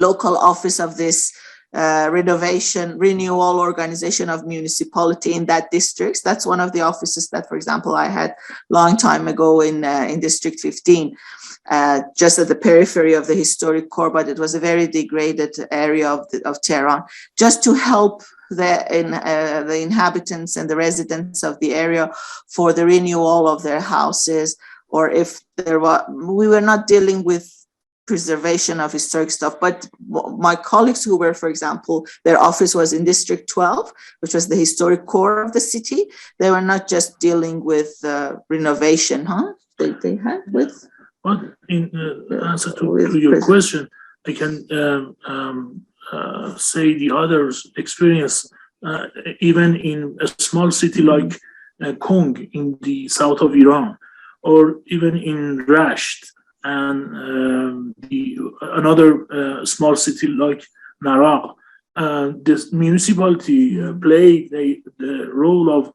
local office of this renovation renewal organization of municipality in that district. That's one of the offices that, for example, I had long time ago in District 15, just at the periphery of the historic core, but it was a very degraded area of Tehran, just to help the inhabitants and the residents of the area for the renewal of their houses, or if we were not dealing with preservation of historic stuff. But my colleagues who were, for example, their office was in District 12, which was the historic core of the city. They were not just dealing with renovation, They had with. But in answer to your question, I can say the others experience, even in a small city like Kong in the south of Iran, or even in Rasht, and another small city like Naraq. This municipality played the role of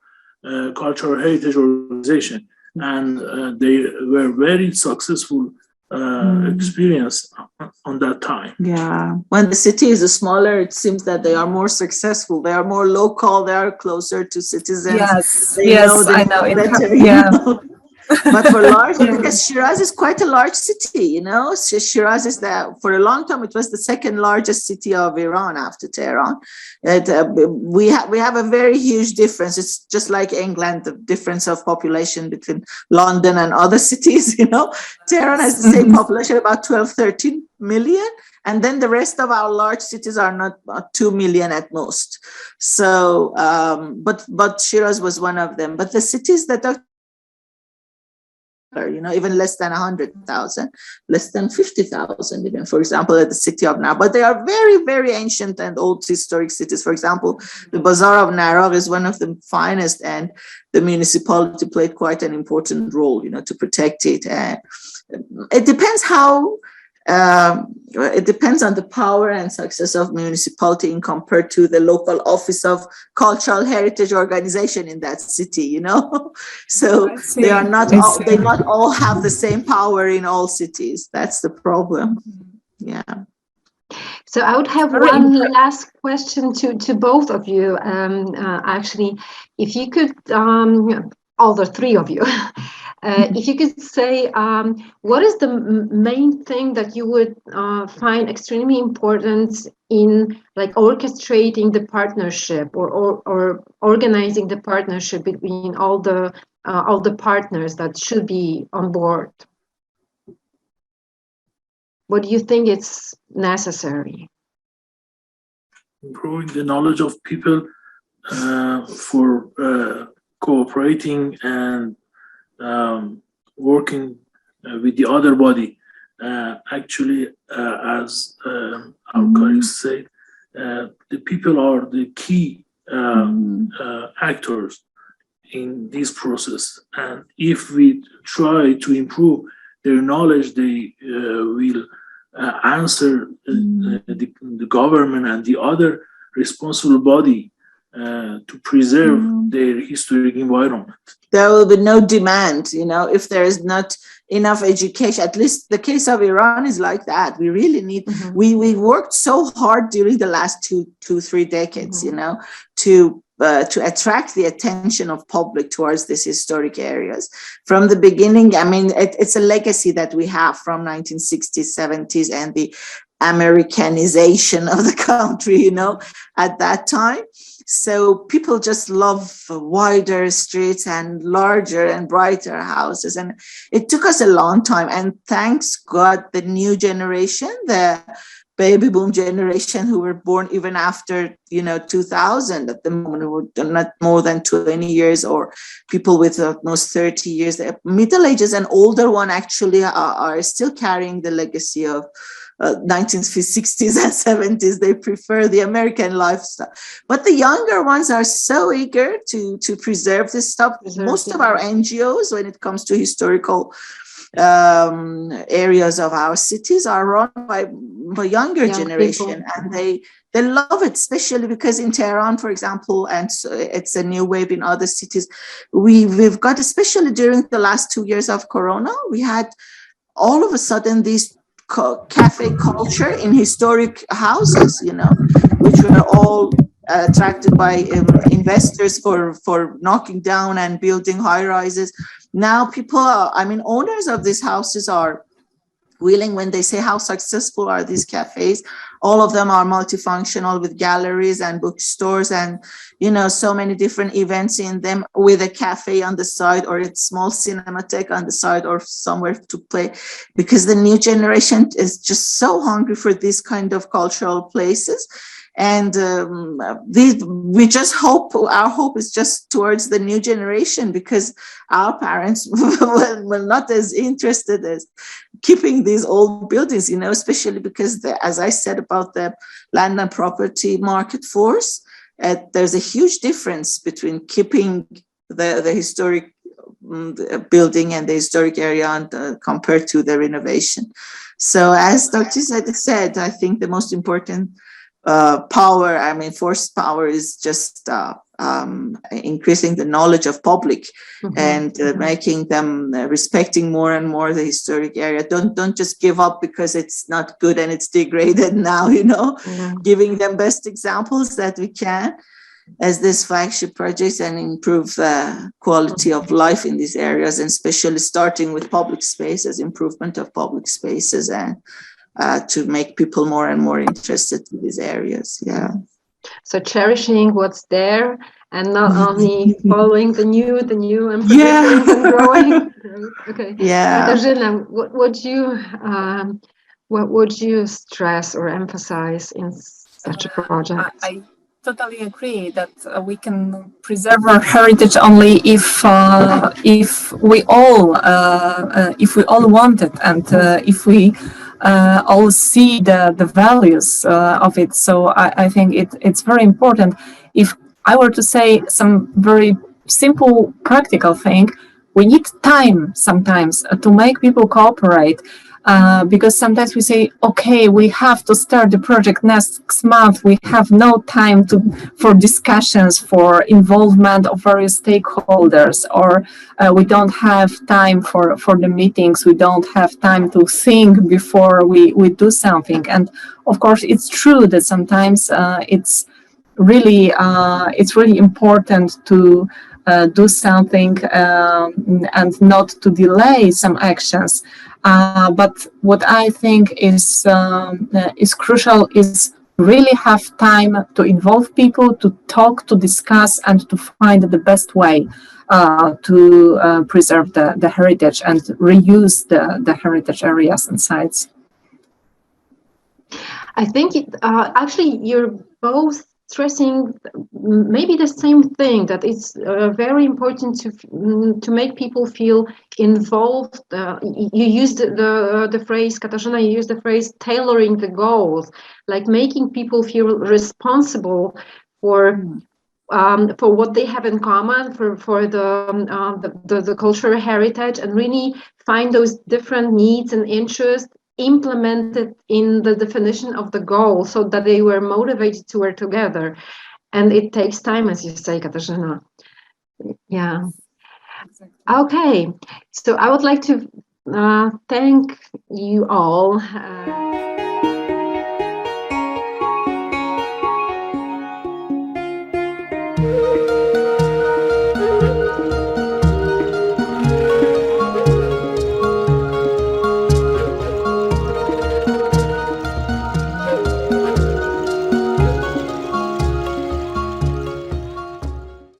cultural heritage organization, and they were very successful experience on that time. Yeah, when the city is smaller, it seems that they are more successful. They are more local. They are closer to citizens. Yes, I know it better. Yeah. But for large, because Shiraz is quite a large city, Shiraz is for a long time, it was the second largest city of Iran after Tehran. We have a very huge difference. It's just like England, the difference of population between London and other cities, Tehran has the same population, about 12, 13 million. And then the rest of our large cities are not 2 million at most. So, but Shiraz was one of them. But the cities that are even less than 100,000, less than 50,000, even, for example, at the city of Naraq. But they are very, very ancient and old historic cities. For example, the Bazaar of Naraq is one of the finest, and the municipality played quite an important role, to protect it. It depends it depends on the power and success of municipality in compared to the local office of cultural heritage organization in that city, So they not all have the same power in all cities. That's the problem. Yeah. So I would have one last question to both of you. Actually, if you could, all the three of you, if you could say, what is the main thing that you would find extremely important in orchestrating the partnership or organizing the partnership between all the partners that should be on board? what do you think it's necessary? Improving the knowledge of people for cooperating and working with the other body. Actually, as our colleagues say, the people are the key actors in this process. And if we try to improve their knowledge, they will answer the government and the other responsible body to preserve their historic environment. There will be no demand, if there is not enough education. At least the case of Iran is like that. We really need, we worked so hard during the last two, 3 decades, to attract the attention of public towards these historic areas. From the beginning, I mean, it's a legacy that we have from 1960s, 70s, and the Americanization of the country, at that time. So people just love wider streets and larger and brighter houses. And it took us a long time. And thanks God, the new generation, the baby boom generation who were born even after, 2000 at the moment, not more than 20 years, or people with almost 30 years, the middle ages and older one actually are still carrying the legacy of 1960s and 70s. They prefer the American lifestyle, but the younger ones are so eager to preserve this stuff. Most of our NGOs, when it comes to historical areas of our cities, are run by younger generation, and they love it, especially because in Tehran, for example, and so it's a new wave in other cities, we've got, especially during the last 2 years of Corona, we had all of a sudden these cafe culture in historic houses, which were all attracted by investors for knocking down and building high rises. Now people owners of these houses are willing, when they say how successful are these cafes, all of them are multifunctional with galleries and bookstores and, so many different events in them, with a cafe on the side or a small cinematheque on the side or somewhere to play, because the new generation is just so hungry for these kind of cultural places. And we just hope, our hope is just towards the new generation, because our parents were not as interested as keeping these old buildings, especially because, as I said about the land and property market force, there's a huge difference between keeping the historic building and the historic area compared to the renovation. So as Dr. Zade said, I think the most important force power is just increasing the knowledge of public and making them respecting more and more the historic area. Don't just give up because it's not good and it's degraded now, giving them best examples that we can as this flagship projects, and improve the quality of life in these areas, and especially starting with public spaces, improvement of public spaces, and to make people more and more interested in these areas. Yeah. So cherishing what's there and not only following the new and predicting and growing. Okay. Yeah. Darzyna, what would you stress or emphasize in such a project? I totally agree that we can preserve our heritage only if we all want it, and if we all see the values of it. So I think it's very important. If I were to say some very simple practical thing, we need time sometimes to make people cooperate. Because sometimes we say, okay, we have to start the project next month. We have no time for discussions, for involvement of various stakeholders, or we don't have time for the meetings. We don't have time to think before we do something. And of course, it's true that sometimes it's really important to do something and not to delay some actions. But what I think is crucial is really have time to involve people, to talk, to discuss, and to find the best way to preserve the heritage and reuse the heritage areas and sites. I think actually you're both stressing maybe the same thing, that it's very important to make people feel involved. You used the phrase, Katarzyna, you used the phrase tailoring the goals, like making people feel responsible for what they have in common, for the cultural heritage, and really find those different needs and interests implemented in the definition of the goal, so that they were motivated to work together. And it takes time, as you say, Katarzyna. Yeah. Exactly. Okay. So I would like to thank you all.